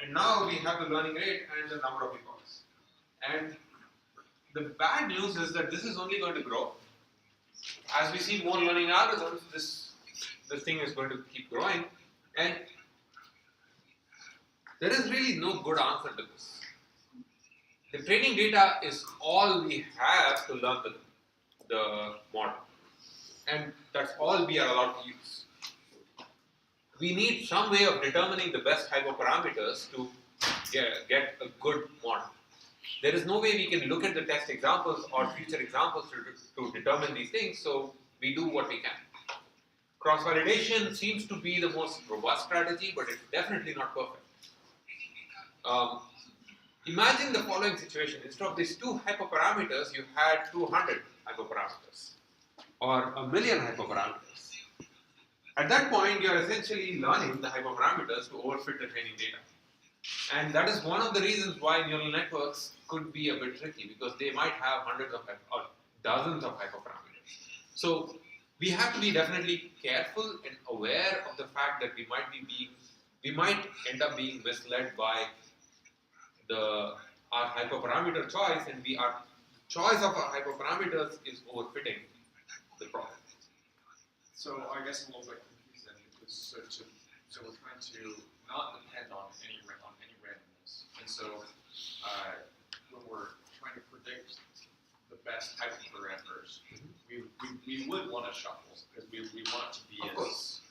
and now we have the learning rate and the number of epochs. And the bad news is that this is only going to grow. As we see more learning algorithms, this thing is going to keep growing, and there is really no good answer to this. The training data is all we have to learn the model, and that's all we are allowed to use. We need some way of determining the best hyperparameters to get a good model. There is no way we can look at the test examples or future examples to determine these things, so we do what we can. cross-validation seems to be the most robust strategy, but it's definitely not perfect. Imagine the following situation. Instead of these 2 hyperparameters, you had 200 hyperparameters or a million hyperparameters. At that point, you are essentially learning the hyperparameters to overfit the training data. And that is one of the reasons why neural networks could be a bit tricky, because they might have hundreds of or dozens of hyperparameters. So we have to be definitely careful and aware of the fact that we might end up being misled by our hyperparameter choice, and our choice of our hyperparameters is overfitting the problem. So I guess I'm a little bit confused then, because so we're trying to not depend on any randomness, and so when we're trying to predict the best type of parameters, we would want to shuffle because we want it to be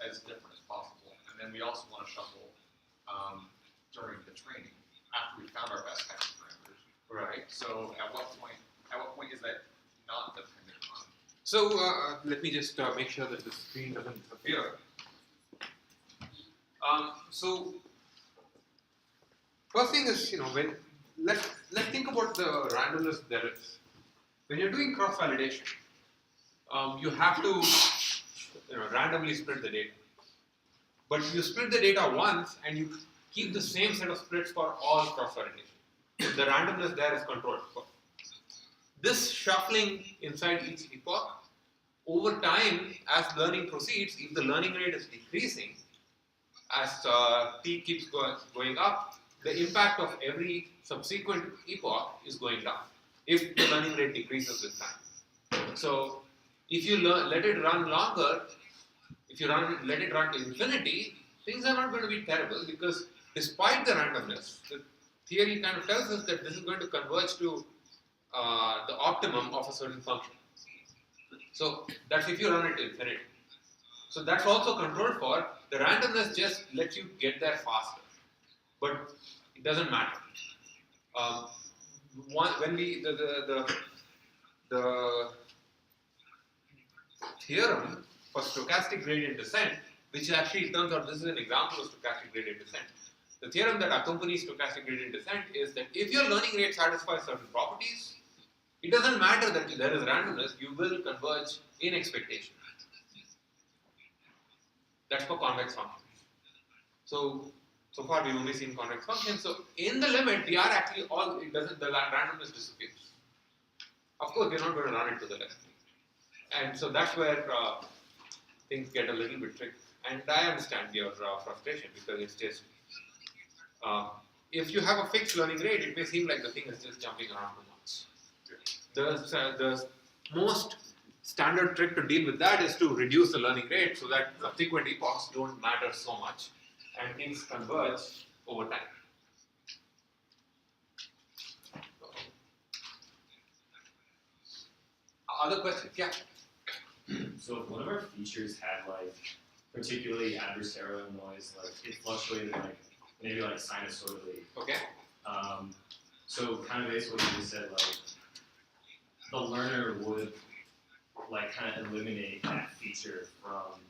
as different as possible, and then we also want to shuffle during the training after we found our best type of parameters. Right. So at what point is that not dependent on? So let me just make sure that the screen doesn't disappear. So first thing is, when let's think about the randomness there is. When you're doing cross-validation, you have to randomly split the data. But you split the data once and you keep the same set of splits for all cross-validation. The randomness there is controlled. This shuffling inside each epoch, over time, as learning proceeds, if the learning rate is decreasing, as t keeps going up, the impact of every subsequent epoch is going down if the learning rate decreases with time. So if you let it run longer, if you let it run to infinity, things are not going to be terrible, because despite the randomness, the theory kind of tells us that this is going to converge to the optimum of a certain function. So that's if you run it to infinity. So that's also controlled for. The randomness just lets you get there faster, but it doesn't matter. When the theorem for stochastic gradient descent, which actually turns out this is an example of stochastic gradient descent. The theorem that accompanies stochastic gradient descent is that if your learning rate satisfies certain properties, it doesn't matter that there is randomness, you will converge in expectation. That's for convex functions. So far we've only seen convex functions. So in the limit, we are actually the randomness disappears. Of course, we're not going to run it to the left. And so that's where things get a little bit tricky. And I understand your frustration, because it's just, if you have a fixed learning rate, it may seem like the thing is just jumping around too much. The most standard trick to deal with that is to reduce the learning rate so that subsequent epochs don't matter so much and things converge over time. Other questions? Yeah. So if one of our features had like particularly adversarial noise, like it fluctuated like maybe like sinusoidally. Okay. So kind of based on what you just said, like the learner would like kind of eliminate that feature from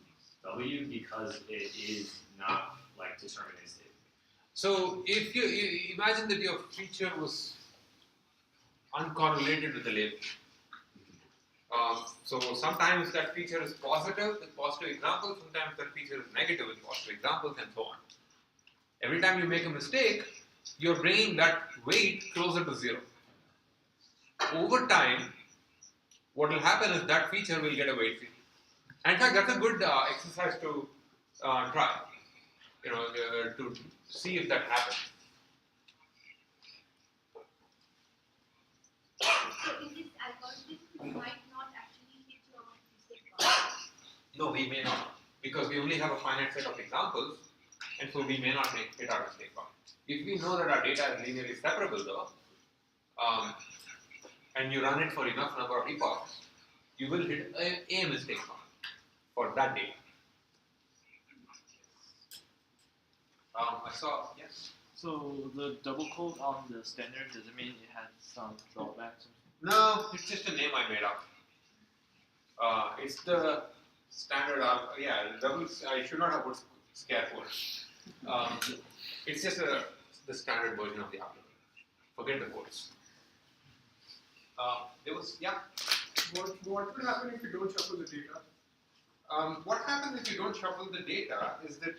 W because it is not like deterministic. So if you imagine that your feature was uncorrelated with the label. So sometimes that feature is positive with positive examples, sometimes that feature is negative with positive examples, and so on. Every time you make a mistake, you're bringing that weight closer to 0. Over time, what will happen is that feature will get a weight free. And in fact, that's a good exercise to try, to see if that happens. So in this algorithm, we might not actually hit your mistake bound. No, we may not, because we only have a finite set of examples, and so we may not hit our mistake bound. If we know that our data is linearly separable though, and you run it for enough number of epochs, you will hit a mistake bound for that data. I saw, yes? So the double quote on the standard doesn't mean it has some drawbacks? No, it's just a name I made up. standard I should not have put scare quotes. It's just the standard version of the algorithm. Forget the quotes. What would happen if you don't shuffle the data? What happens if you don't shuffle the data is that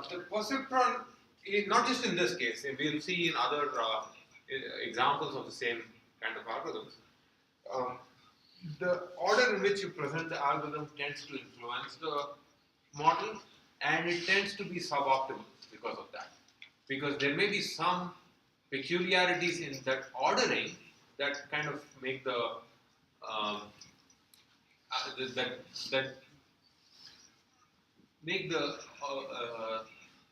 the perceptron, not just in this case, we'll see in other examples of the same kind of algorithms, the order in which you present the algorithm tends to influence the model, and it tends to be suboptimal because of that. Because there may be some peculiarities in that ordering that kind of make the make the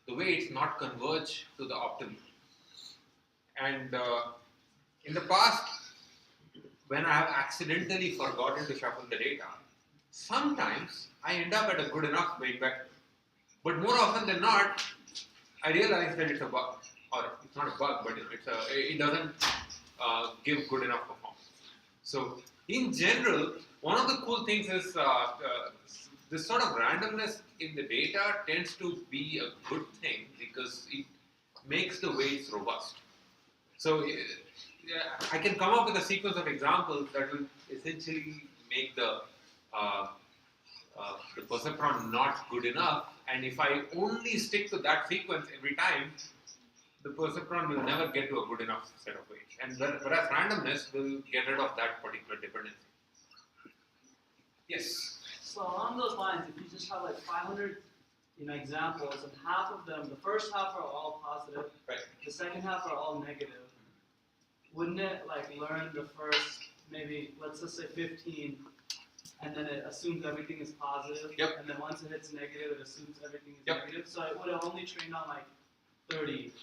weights not converge to the optimal. And in the past, when I have accidentally forgotten to shuffle the data, sometimes I end up at a good enough weight vector. But more often than not, I realize that it's a bug, or it's not a bug, but it doesn't give good enough performance. So, in general, one of the cool things is this sort of randomness in the data tends to be a good thing because it makes the weights robust. So, I can come up with a sequence of examples that will essentially make the perceptron not good enough, and if I only stick to that sequence every time, the perceptron will never get to a good enough set of weights. And whereas randomness will get rid of that particular dependency. Yes? So along those lines, if you just have like 500 examples, and half of them, the first half are all positive, right. The second half are all negative, wouldn't it like learn the first maybe, let's just say 15, and then it assumes everything is positive, yep. And then once it hits negative, it assumes everything is yep. negative, so it would have only trained on like 30.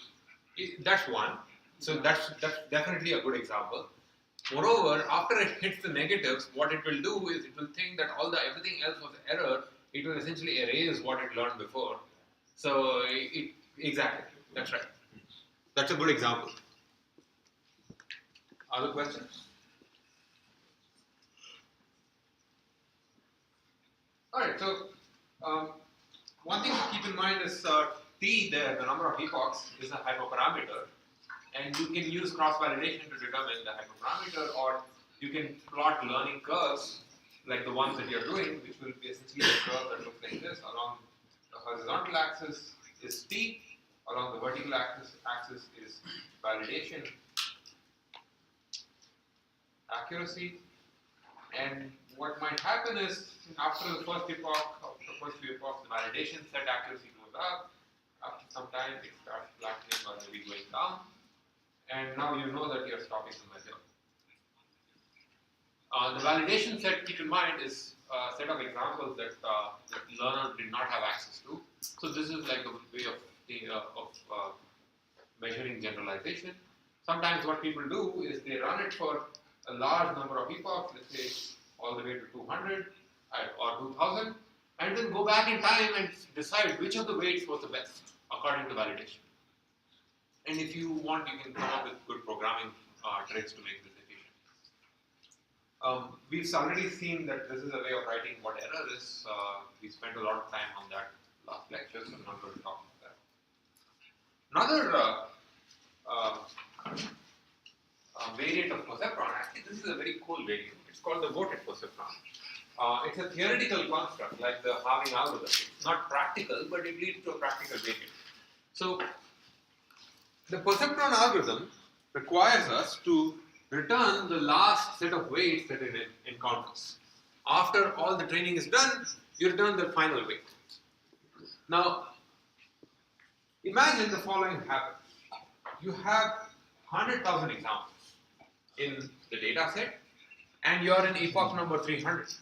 That's one. So that's definitely a good example. Moreover, after it hits the negatives, what it will do is it will think that everything else was error. It will essentially erase what it learned before. So exactly, that's right. That's a good example. Other questions? Alright, so one thing to keep in mind is T there, the number of epochs, is a hyperparameter, and you can use cross-validation to determine the hyperparameter, or you can plot learning curves like the ones that you're doing, which will be essentially a curve that looks like this. Along the horizontal axis is T, along the vertical axis is validation accuracy, and what might happen is after the first epoch, after the first few epochs, the validation set accuracy goes up. After some time, it starts flattening or maybe going down, and now you know that you're stopping the measure. The validation set, keep in mind, is a set of examples that the learner did not have access to. So this is like a way of measuring generalization. Sometimes what people do is they run it for a large number of epochs, let's say all the way to 200 or 2000, and then go back in time and decide which of the weights was the best according to validation. And if you want, you can come up with good programming tricks to make this efficient. We've already seen that this is a way of writing what error is. We spent a lot of time on that last lecture, so I'm not going to talk about that. Another variant of perceptron, actually this is a very cool variant. It's called the voted perceptron. It's a theoretical construct like the halving algorithm. It's not practical, but it leads to a practical variant. So the perceptron algorithm requires us to return the last set of weights that it encounters. After all the training is done, you return the final weight. Now, imagine the following happens. You have 100,000 examples in the data set, and you are in epoch number 300.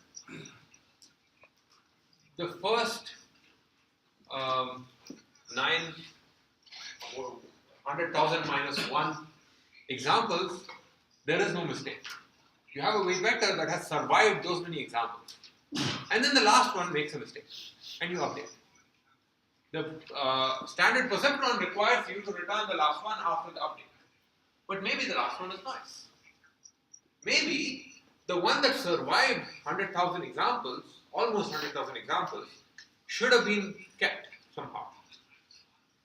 The first 100,000 minus 1 examples, there is no mistake. You have a weight vector that has survived those many examples. And then the last one makes a mistake, and you update. The standard perceptron requires you to return the last one after the update. But maybe the last one is noise. Maybe the one that survived 100,000 examples almost 100,000 examples, should have been kept somehow.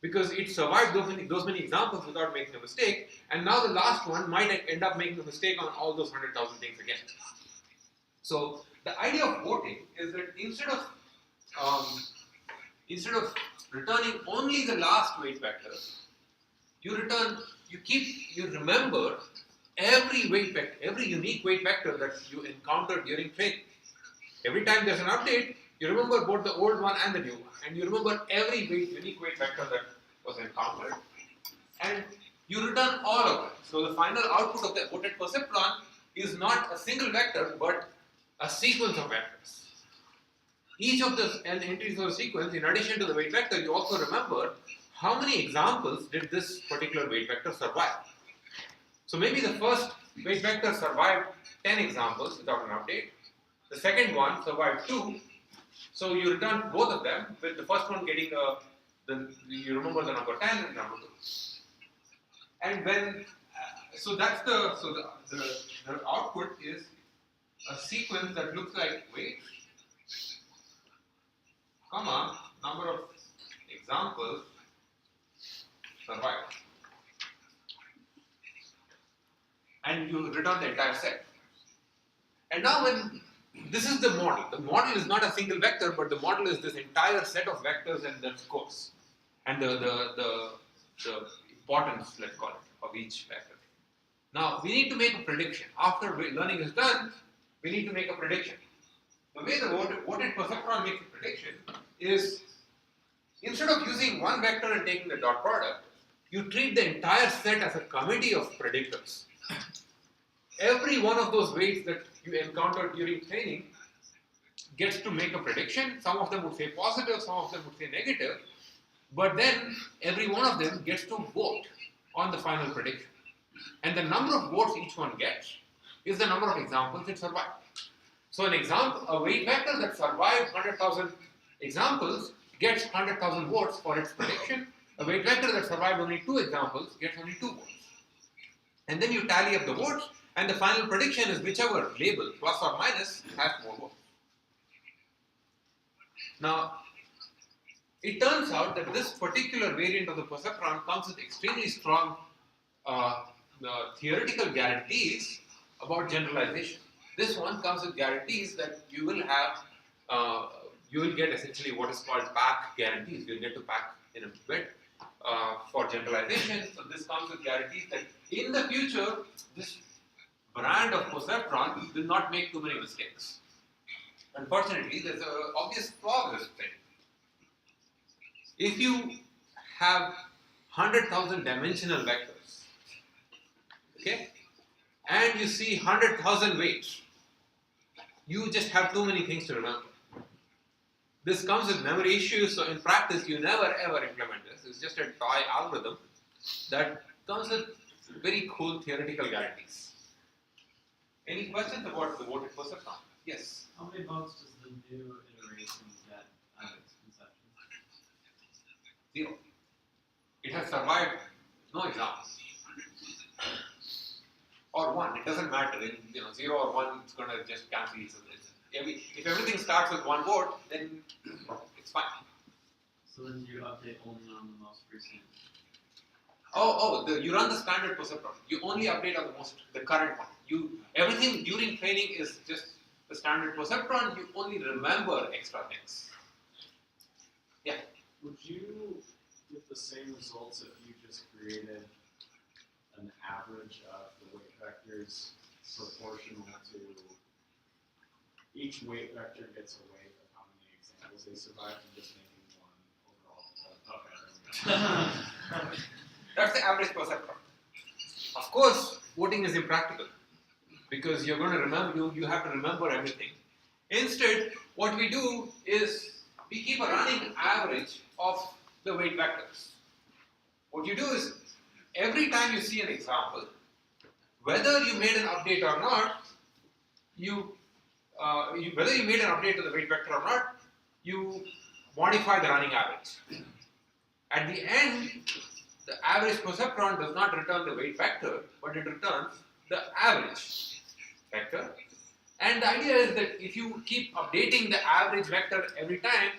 Because it survived those many examples without making a mistake, and now the last one might end up making a mistake on all those 100,000 things again. So the idea of voting is that instead of returning only the last weight vector, you remember every weight vector, every unique weight vector that you encountered during training. Every time there's an update, you remember both the old one and the new one, and you remember every unique weight vector that was encountered, and you return all of them. So the final output of the voted perceptron is not a single vector, but a sequence of vectors. Each of the entries of the sequence, in addition to the weight vector, you also remember how many examples did this particular weight vector survive. So maybe the first weight vector survived 10 examples without an update. The second one survived 2. So you return both of them, with the first one getting you remember the number 10 and number 2. And when so the output is a sequence that looks like weight, comma, number of examples survived. And you return the entire set. And now this is the model is not a single vector, but the model is this entire set of vectors and their scores. And the importance, let's call it, of each vector. Now, we need to make a prediction. After learning is done, we need to make a prediction. The way the voted perceptron makes a prediction is, instead of using one vector and taking the dot product, you treat the entire set as a committee of predictors. Every one of those weights that you encountered during training gets to make a prediction. Some of them would say positive, some of them would say negative, but then every one of them gets to vote on the final prediction. And the number of votes each one gets is the number of examples it survived. So a weight vector that survived 100,000 examples gets 100,000 votes for its prediction. A weight vector that survived only 2 examples gets only 2 votes. And then you tally up the votes, and the final prediction is whichever label, plus or minus, has more votes. Now, it turns out that this particular variant of the perceptron comes with extremely strong theoretical guarantees about generalization. This one comes with guarantees that you will get essentially what is called pack guarantees. We'll get to pack in a bit for generalization. So this comes with guarantees that in the future, this brand of perceptron will not make too many mistakes. Unfortunately, there's an obvious flaw with this thing. If you have 100,000 dimensional vectors, okay, and you see 100,000 weights, you just have too many things to remember. This comes with memory issues, so in practice you never ever implement this. It's just a toy algorithm that comes with very cool theoretical guarantees. Any questions about the voted perceptron? Yes? How many votes does the new iteration get out of its conception? 0. It has survived no examples. Or 1, it doesn't matter. 0 or 1, it's going to just cancel each other. If everything starts with 1 vote, then it's fine. So then you update only on the most recent. You run the standard perceptron. You only update on the current one. Everything during training is just the standard perceptron. You only remember extra things. Yeah. Would you get the same results if you just created an average of the weight vectors proportional to each weight vector gets a weight of how many examples they survived and just making one overall? Okay. That's the average perceptron. Of course, voting is impractical because you're going to remember, you have to remember everything. Instead, what we do is we keep a running average of the weight vectors. What you do is, every time you see an example, whether you made an update or not, whether you made an update to the weight vector or not, you modify the running average. At the end, the average perceptron does not return the weight vector, but it returns the average vector. And the idea is that if you keep updating the average vector every time,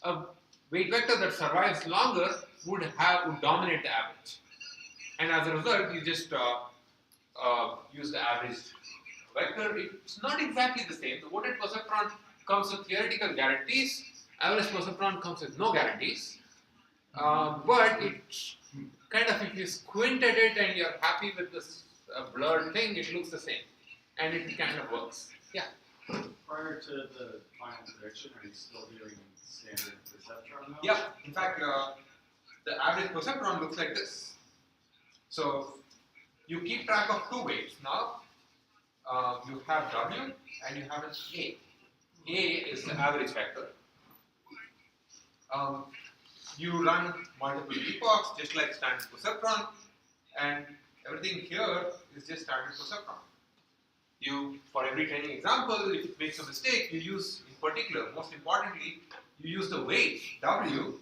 a weight vector that survives longer would dominate the average. And as a result, you just use the average vector. It's not exactly the same. The weighted perceptron comes with theoretical guarantees. Average perceptron comes with no guarantees. But it's kind of, if you squint at it and you're happy with this blurred thing, it looks the same. And it kind of works. Yeah. Prior to the final prediction, are you still doing standard perceptron now? Yeah. In fact, the average perceptron looks like this. So you keep track of two weights. Now you have W and you have an A. A is the average vector. You run multiple epochs just like standard perceptron, and everything here is just standard perceptron. You, for every training example, if it makes a mistake, you use, in particular, most importantly, you use the weight W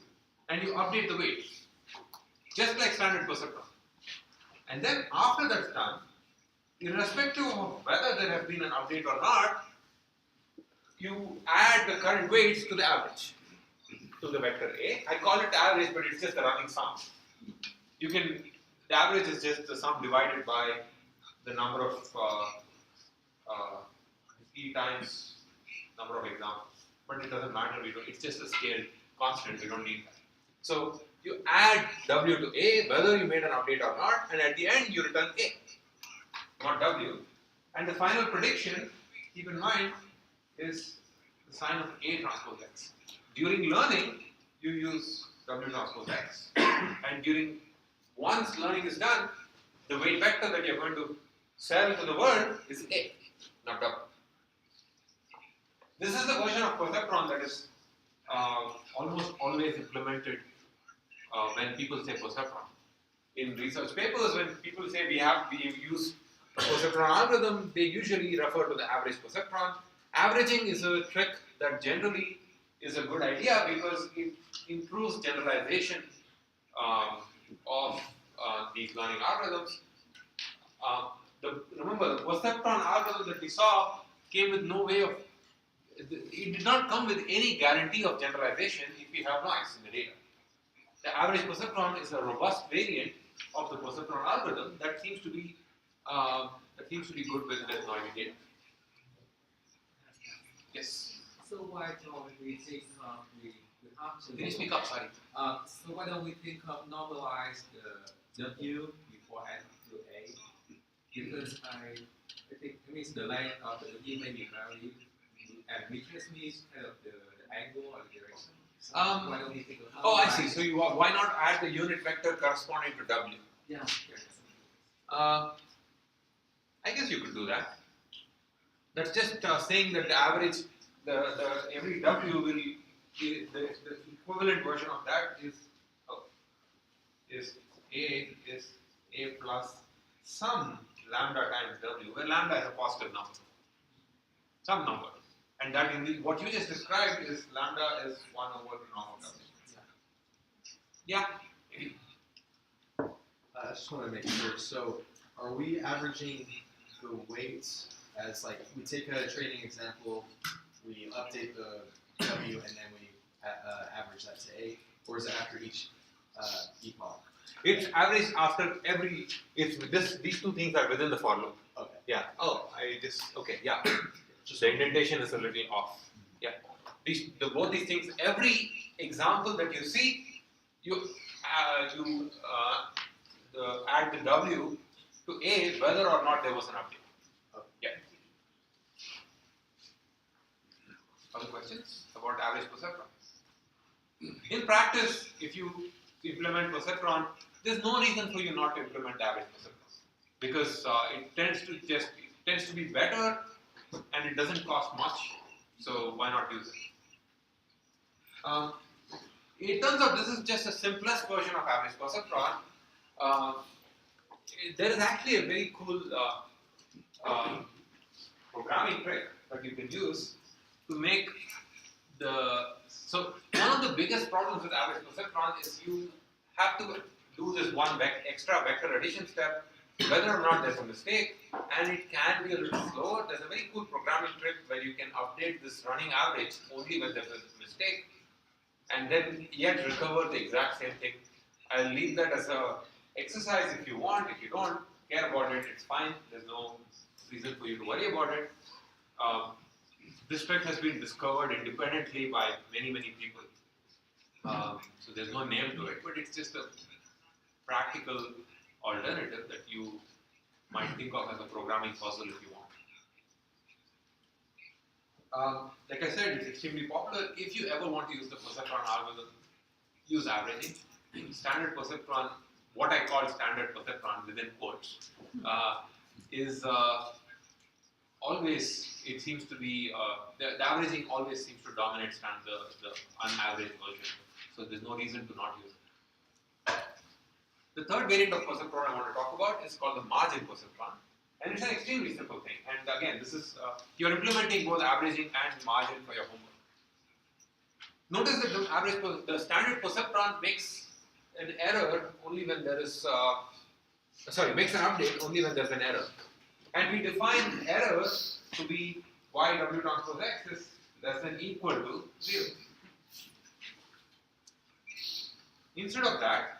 and you update the weight, just like standard perceptron. And then after that's done, irrespective of whether there has been an update or not, you add the current weights to the average, to the vector A. I call it average, but it's just the running sum. The average is just the sum divided by the number of E times number of examples. But it doesn't matter, it's just a scale constant, we don't need that. So you add W to A, whether you made an update or not, and at the end you return A, not W. And the final prediction, keep in mind, is the sign of A transpose X. During learning, you use W transpose X, and once learning is done, the weight vector that you're going to sell to the world is A, not W. This is the version of perceptron that is almost always implemented when people say perceptron. In research papers, when people say we use a perceptron algorithm, they usually refer to the average perceptron. Averaging is a trick that generally is a good idea because it improves generalization of these learning algorithms. Remember, the perceptron algorithm that we saw came with no way of, it did not come with any guarantee of generalization if we have noise in the data. The average perceptron is a robust variant of the perceptron algorithm that seems to be good with less noisy data. Yes. So why don't we think we have to? Can you speak up, sorry? So why don't we think of normalize the W before add to A? Because I think it means the length of the W may be varied, and weakness means kind of the angle or the direction. So why don't we think of I see. So why not add the unit vector corresponding to W? Yeah. I guess you could do that. That's just saying that the average, every W will the equivalent version of that is A plus some lambda times W, where lambda is a positive number, some number, and that what you just described is lambda is 1 over the norm of W. Yeah. I just want to make sure. So, are we averaging the weights as like we take a training example, we update the W, and then we average that to A, or is it after each epoch? It's averaged after every. These two things are within the for loop. Okay. Yeah. Okay. Yeah. Just the indentation is a little off. Yeah. Both these things. Every example that you see, you add the W to A, whether or not there was an update. Okay. Yeah. Other questions about average perceptron? In practice, if you implement perceptron, there's no reason for you not to implement average perceptron because it tends to be better and it doesn't cost much. So why not use it? It turns out this is just a simplest version of average perceptron. There is actually a very cool programming trick that you can use to make so one of the biggest problems with average perceptron is you have to do this one extra vector addition step whether or not there's a mistake, and it can be a little slower. There's a very cool programming trick where you can update this running average only when there's a mistake, and then yet recover the exact same thing. I'll leave that as a exercise if you want. If you don't care about it, it's fine. There's no reason for you to worry about it. This trick has been discovered independently by many people. So there's no name to it, but it's just a practical alternative that you might think of as a programming puzzle if you want. Like I said, it's extremely popular. If you ever want to use the perceptron algorithm, use averaging. Standard perceptron, what I call standard perceptron within quotes, is always, it seems to be, the averaging always seems to dominate the unaveraged version. So there's no reason to not use it. The third variant of perceptron I want to talk about is called the margin perceptron. And it's an extremely simple thing. And again, this is, you're implementing both averaging and margin for your homework. Notice that the standard perceptron makes an error only when there is, makes an update only when there's an error. And we define error to be y w transpose x is less than equal to 0. Instead of that,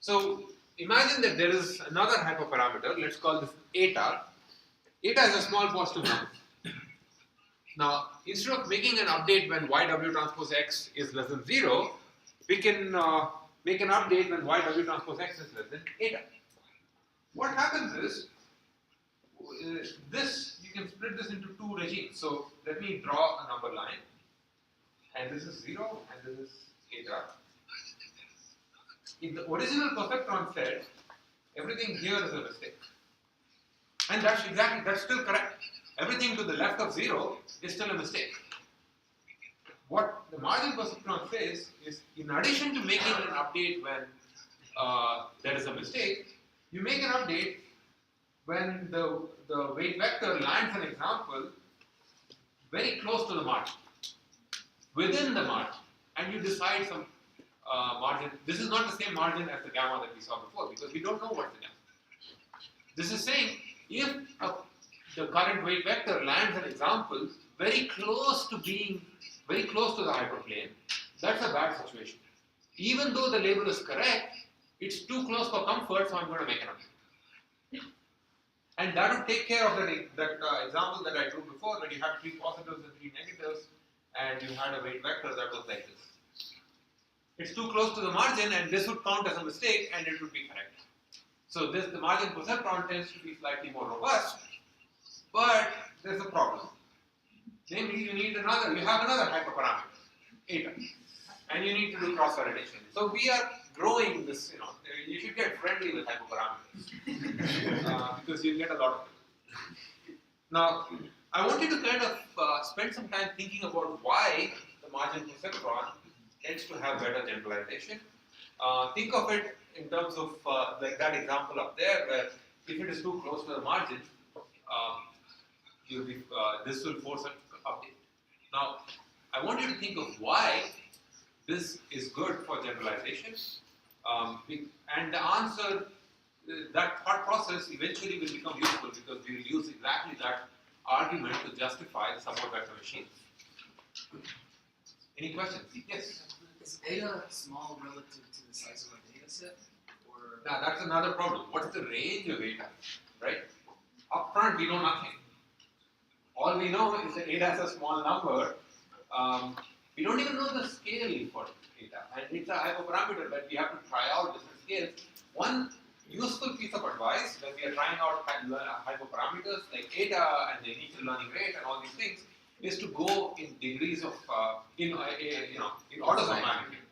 so imagine that there is another hyperparameter, let's call this eta. Eta is a small positive number. Now, instead of making an update when y w transpose x is less than 0, we can make an update when y w transpose x is less than eta. What happens is, you can split this into two regimes. So let me draw a number line, and this is 0, and this is eta. If the original perceptron said everything here is a mistake, and that's still correct. Everything to the left of 0 is still a mistake. What the margin perceptron says is, in addition to making an update when there is a mistake, you make an update when the weight vector lands an example very close to the margin, within the margin, and you decide some margin. This is not the same margin as the gamma that we saw before, because we don't know what's the gamma. This is saying, if the current weight vector lands an example very close to the hyperplane, that's a bad situation. Even though the label is correct, it's too close for comfort, so I'm going to make an update. And that would take care of that example that I drew before, where you had 3 positives and 3 negatives, and you had a weight vector that was like this. It's too close to the margin, and this would count as a mistake, and it would be correct. So the margin perceptron tends to be slightly more robust, but there's a problem. Namely, you have another hyperparameter, eta, and you need to do cross-validation. So we are growing this, you should get friendly with hyperparameters, because you'll get a lot of them. Now, I want you to kind of spend some time thinking about why the margin perceptron tends to have better generalization. Think of it in terms of like that example up there, where if it is too close to the margin, this will force an update. Now, I want you to think of why this is good for generalization, and the answer, that thought process eventually will become useful, because we will use exactly that argument to justify the support vector machine. Any questions? Yes? Is eta small relative to the size of our data set? Or Now that's another problem. What's the range of eta, right? Up front, we know nothing. All we know is that eta is a small number. We don't even know the scale for eta, and it's a hyperparameter that we have to try out different scales. One useful piece of advice when we are trying out hyperparameters like eta and the initial learning rate and all these things is to go in degrees of in orders of magnitude,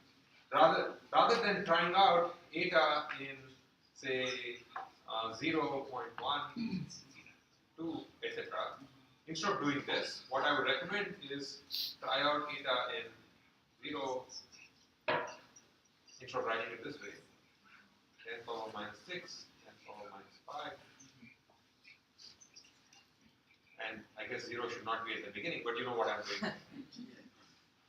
rather than trying out eta in say 0.1, 2, etc. Instead of doing this, what I would recommend is try out eta in 0, instead of writing it this way, 10 power minus 6, 10 power minus 5. And I guess 0 should not be at the beginning, but you know what I'm doing.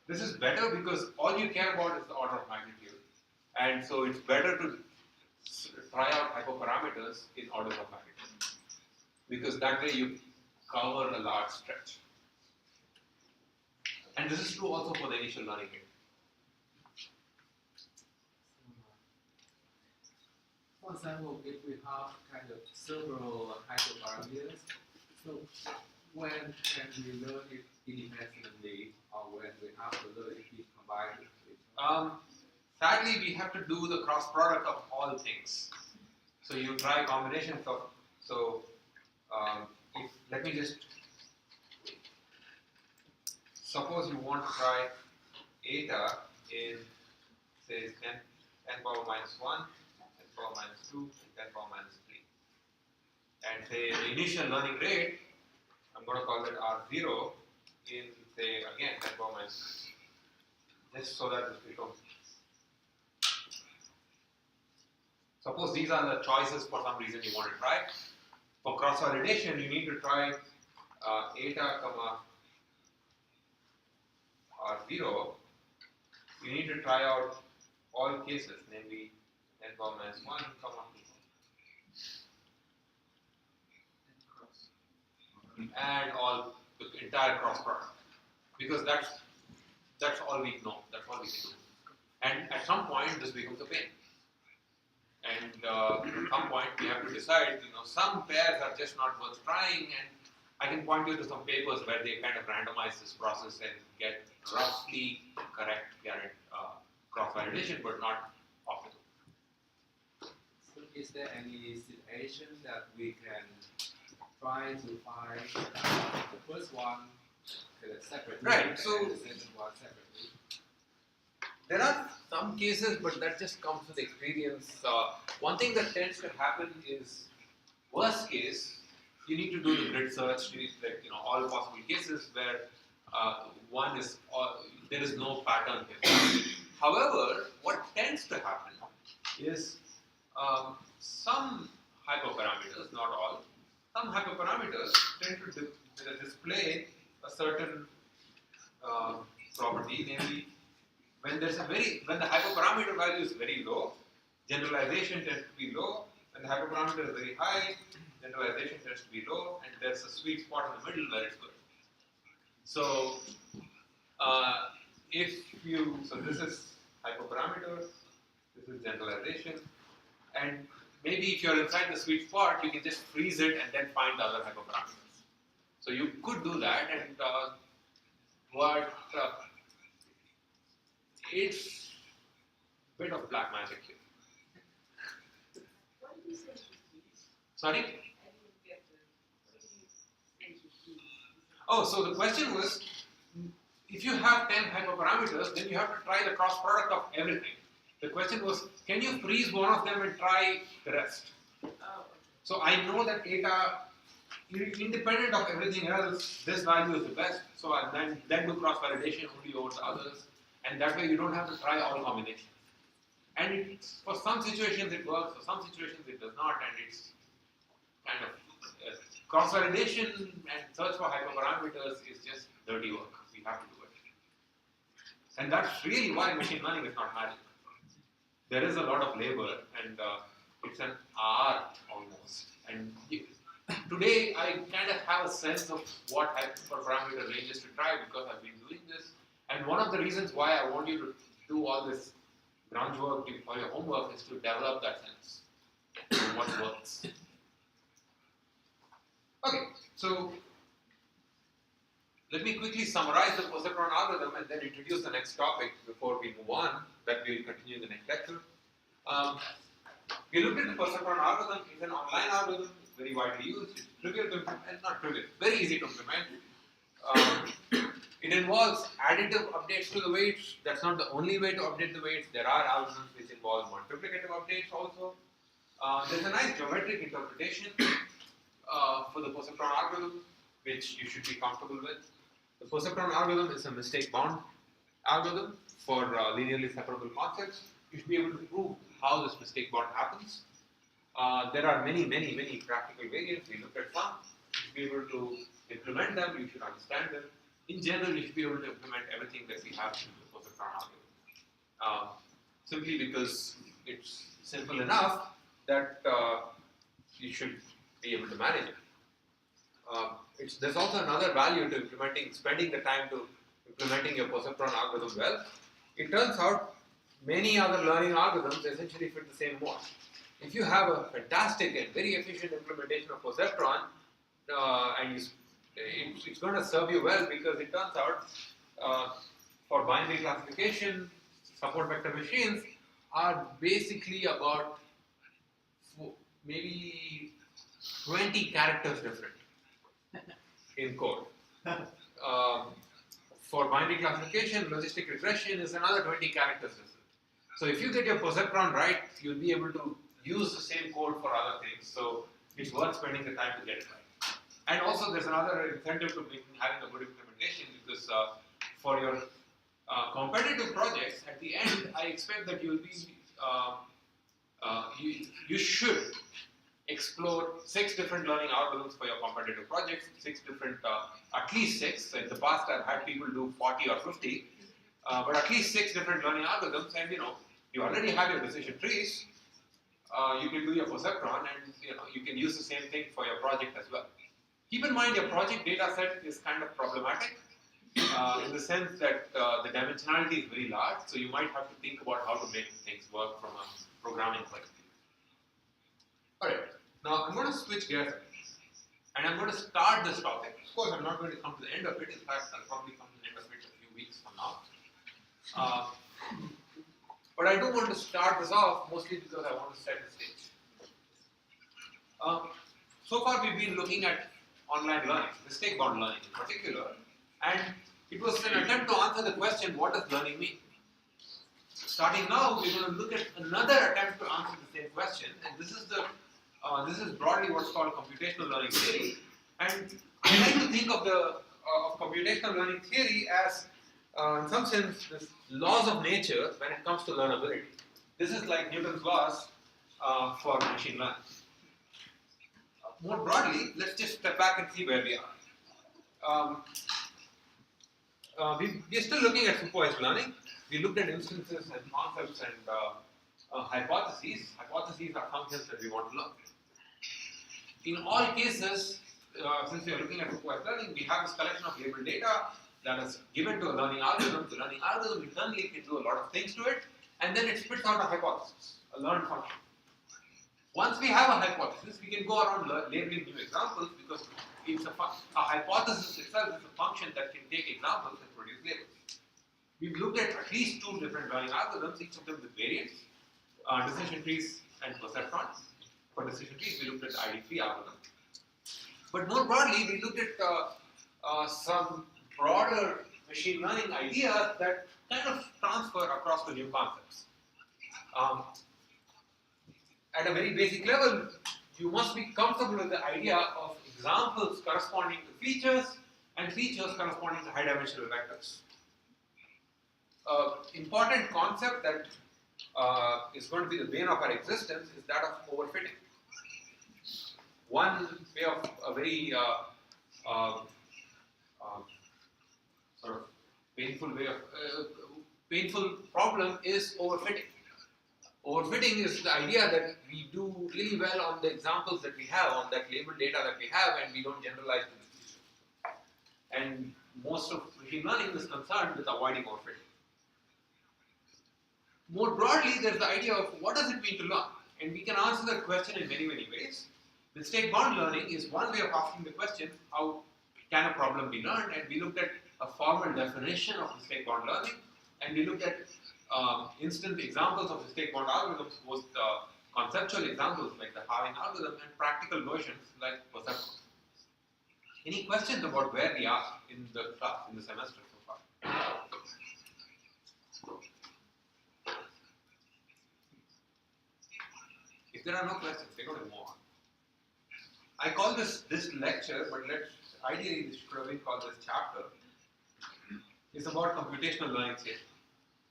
This is better because all you care about is the order of magnitude. And so it's better to try out hyperparameters in orders of magnitude, because that way you cover a large stretch. And this is true also for the initial learning rate. For example, if we have kind of several hyperparameters, so when can we learn it independently, or when we have to learn it combined with each other? Sadly, we have to do the cross product of all things. So you try combinations of, let me just, suppose you want to try eta in, say, 10 power minus 1, 10 power minus 2, and 10 power minus 3. And say the initial learning rate, I'm going to call it R0 in, say, again, 10 power minus 2. Just so that this becomes. Suppose these are the choices for some reason you want to try. For cross-validation, you need to try eta, comma, R0. You need to try out all cases, namely 10 power minus 1, comma, 2. And all the entire cross product. Because that's all we know, that's all we can do. And at some point, this becomes a pain. And at some point, we have to decide, some pairs are just not worth trying, and I can point you to some papers where they kind of randomize this process and get roughly correct cross-validation, but not optimal. So is there any situation that we can try to find the first one separately, Right, so and the second one separately? there are some cases, but that just comes with experience. One thing that tends to happen is, worst case, you need to do the grid search. You need all possible cases where there is no pattern here. However, what tends to happen is some hyperparameters, not all, some hyperparameters tend to display a certain property, namely when the hyperparameter value is very low, generalization tends to be low. When the hyperparameter is very high, generalization tends to be low, and there's a sweet spot in the middle where it's good. So, so this is hyperparameter, this is generalization, and maybe if you're inside the sweet spot, you can just freeze it and then find the other hyperparameters. So you could do that, and it's a bit of black magic here. What did you say to these? Sorry? I didn't get what did you say to these? Oh, so the question was, if you have 10 hyperparameters, then you have to try the cross product of everything. The question was, can you freeze one of them and try the rest? Oh, okay. So I know that eta, independent of everything else, this value is the best. So I then do cross validation only over the others, and that way you don't have to try all combinations. And for some situations it works, for some situations it does not, and it's kind of cross validation and search for hyperparameters is just dirty work. We have to do it, and that's really why machine learning is not magic. There is a lot of labor, and it's an art almost. And today I kind of have a sense of what hyperparameter ranges to try because I've been doing this. And one of the reasons why I want you to do all this grunge work for your homework is to develop that sense of what works. Okay, so let me quickly summarize the perceptron algorithm and then introduce the next topic before we move on, that we will continue in the next lecture. We looked at the perceptron algorithm. It's an online algorithm, very widely used. It's trivial to implement, not trivial, very easy to implement. It involves additive updates to the weights. That's not the only way to update the weights. There are algorithms which involve multiplicative updates also. There's a nice geometric interpretation for the perceptron algorithm, which you should be comfortable with. The perceptron algorithm is a mistake-bound algorithm for linearly separable concepts. You should be able to prove how this mistake bound happens. There are many practical variants. We looked at some. You should be able to implement them. You should understand them. In general, you should be able to implement everything that we have in the perceptron algorithm. Simply because it's simple enough, that you should be able to manage it. There's also another value to spending the time to implementing your perceptron algorithm well. It turns out many other learning algorithms essentially fit the same mold. If you have a fantastic and very efficient implementation of perceptron, and it's going to serve you well, because it turns out for binary classification, support vector machines are basically about maybe 20 characters different in code. For binary classification, logistic regression is another 20 characters different. So if you get your perceptron right, you'll be able to use the same code for other things. So it's worth spending the time to get it right. And also there's another incentive to having a good implementation, because for your competitive projects, at the end, I expect that you'll be, you should explore 6 different learning algorithms for your competitive projects, 6 different, at least 6. In the past, I've had people do 40 or 50, but at least 6 different learning algorithms, and you already have your decision trees. You can do your perceptron, and you can use the same thing for your project as well. Keep in mind your project data set is kind of problematic in the sense that the dimensionality is very large, so you might have to think about how to make things work from a programming point of view. Alright, now I'm going to switch gears and I'm going to start this topic. Of course, I'm not going to come to the end of it. In fact, I'll probably come to the end of it a few weeks from now. But I do want to start this off mostly because I want to set the stage. So far, we've been looking at online learning, mistake-bound learning in particular, and it was an attempt to answer the question, what does learning mean? Starting now, we're going to look at another attempt to answer the same question, and this is broadly what's called computational learning theory. And I like to think of of computational learning theory as, in some sense, the laws of nature when it comes to learnability. This is like Newton's laws for machine learning. More broadly, let's just step back and see where we are. We're still looking at supervised learning. We looked at instances and concepts and hypotheses. Hypotheses are functions that we want to learn. In all cases, since we are looking at supervised learning, we have this collection of labeled data that is given to a learning algorithm. The learning algorithm internally can do a lot of things to it, and then it spits out a hypothesis, a learned function. Once we have a hypothesis, we can go around labeling new examples, because it's a hypothesis itself is a function that can take examples and produce labels. We've looked at least 2 different learning algorithms, each of them with variants, decision trees and perceptrons. For decision trees, we looked at the ID3 algorithm. But more broadly, we looked at some broader machine learning ideas that kind of transfer across to new concepts. At a very basic level, you must be comfortable with the idea of examples corresponding to features and features corresponding to high-dimensional vectors. Important concept that is going to be the bane of our existence is that of overfitting. One way of a very sort of painful problem is overfitting. Overfitting is the idea that we do really well on the examples that we have, on that labeled data that we have, and we don't generalize to the future. And most of machine learning is concerned with avoiding overfitting. More broadly, there's the idea of what does it mean to learn? And we can answer that question in many, many ways. Mistake-bound learning is one way of asking the question, how can a problem be learned? And we looked at a formal definition of mistake-bound learning, and we looked at instant examples of mistake-bound algorithms, both conceptual examples like the halving algorithm and practical versions like Perceptron. Any questions about where we are in the class, in the semester so far? If there are no questions, we're going to move on. I call this lecture, but ideally this should have been called this chapter. It's about computational learning theory.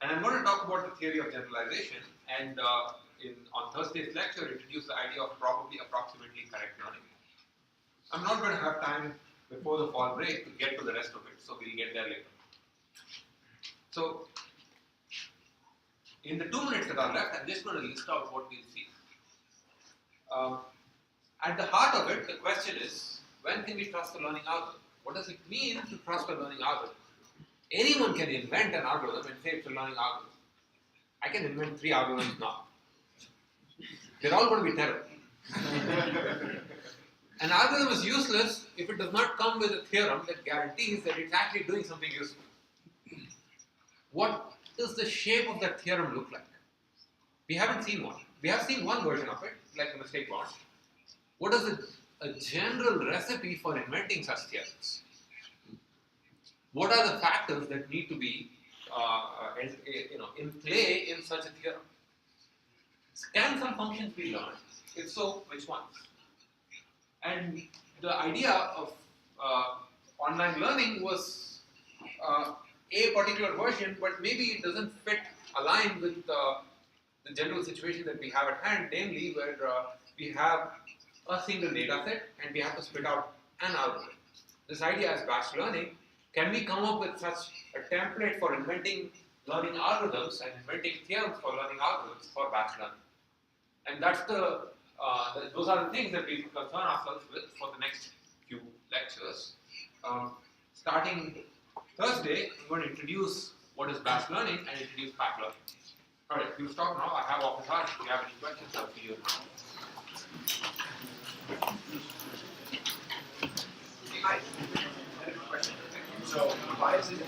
And I'm going to talk about the theory of generalization, and on Thursday's lecture introduce the idea of probably approximately correct learning. I'm not going to have time before the fall break to get to the rest of it, so we'll get there later. So, in the 2 minutes that are left, I'm just going to list out what we'll see. At the heart of it, the question is, when can we trust the learning algorithm? What does it mean to trust a learning algorithm? Anyone can invent an algorithm and say it's a learning algorithm. I can invent 3 algorithms now. They're all going to be terrible. An algorithm is useless if it does not come with a theorem that guarantees that it's actually doing something useful. What does the shape of that theorem look like? We haven't seen one. We have seen one version of it, like the mistake bond. What is a general recipe for inventing such theorems? What are the factors that need to be in play in such a theorem? Can some functions be learned? If so, which ones? And the idea of online learning was a particular version, but maybe it doesn't align with the general situation that we have at hand, namely where we have a single data set and we have to spit out an algorithm. This idea is batch learning. Can we come up with such a template for inventing learning algorithms and inventing theorems for learning algorithms for batch learning? And that's those are the things that we concern ourselves with for the next few lectures. Starting Thursday, I'm going to introduce what is batch learning and introduce pack learning. Alright, we'll stop now. I have office hours. If you have any questions, I'll see you now. Hi. I have a question. So why is it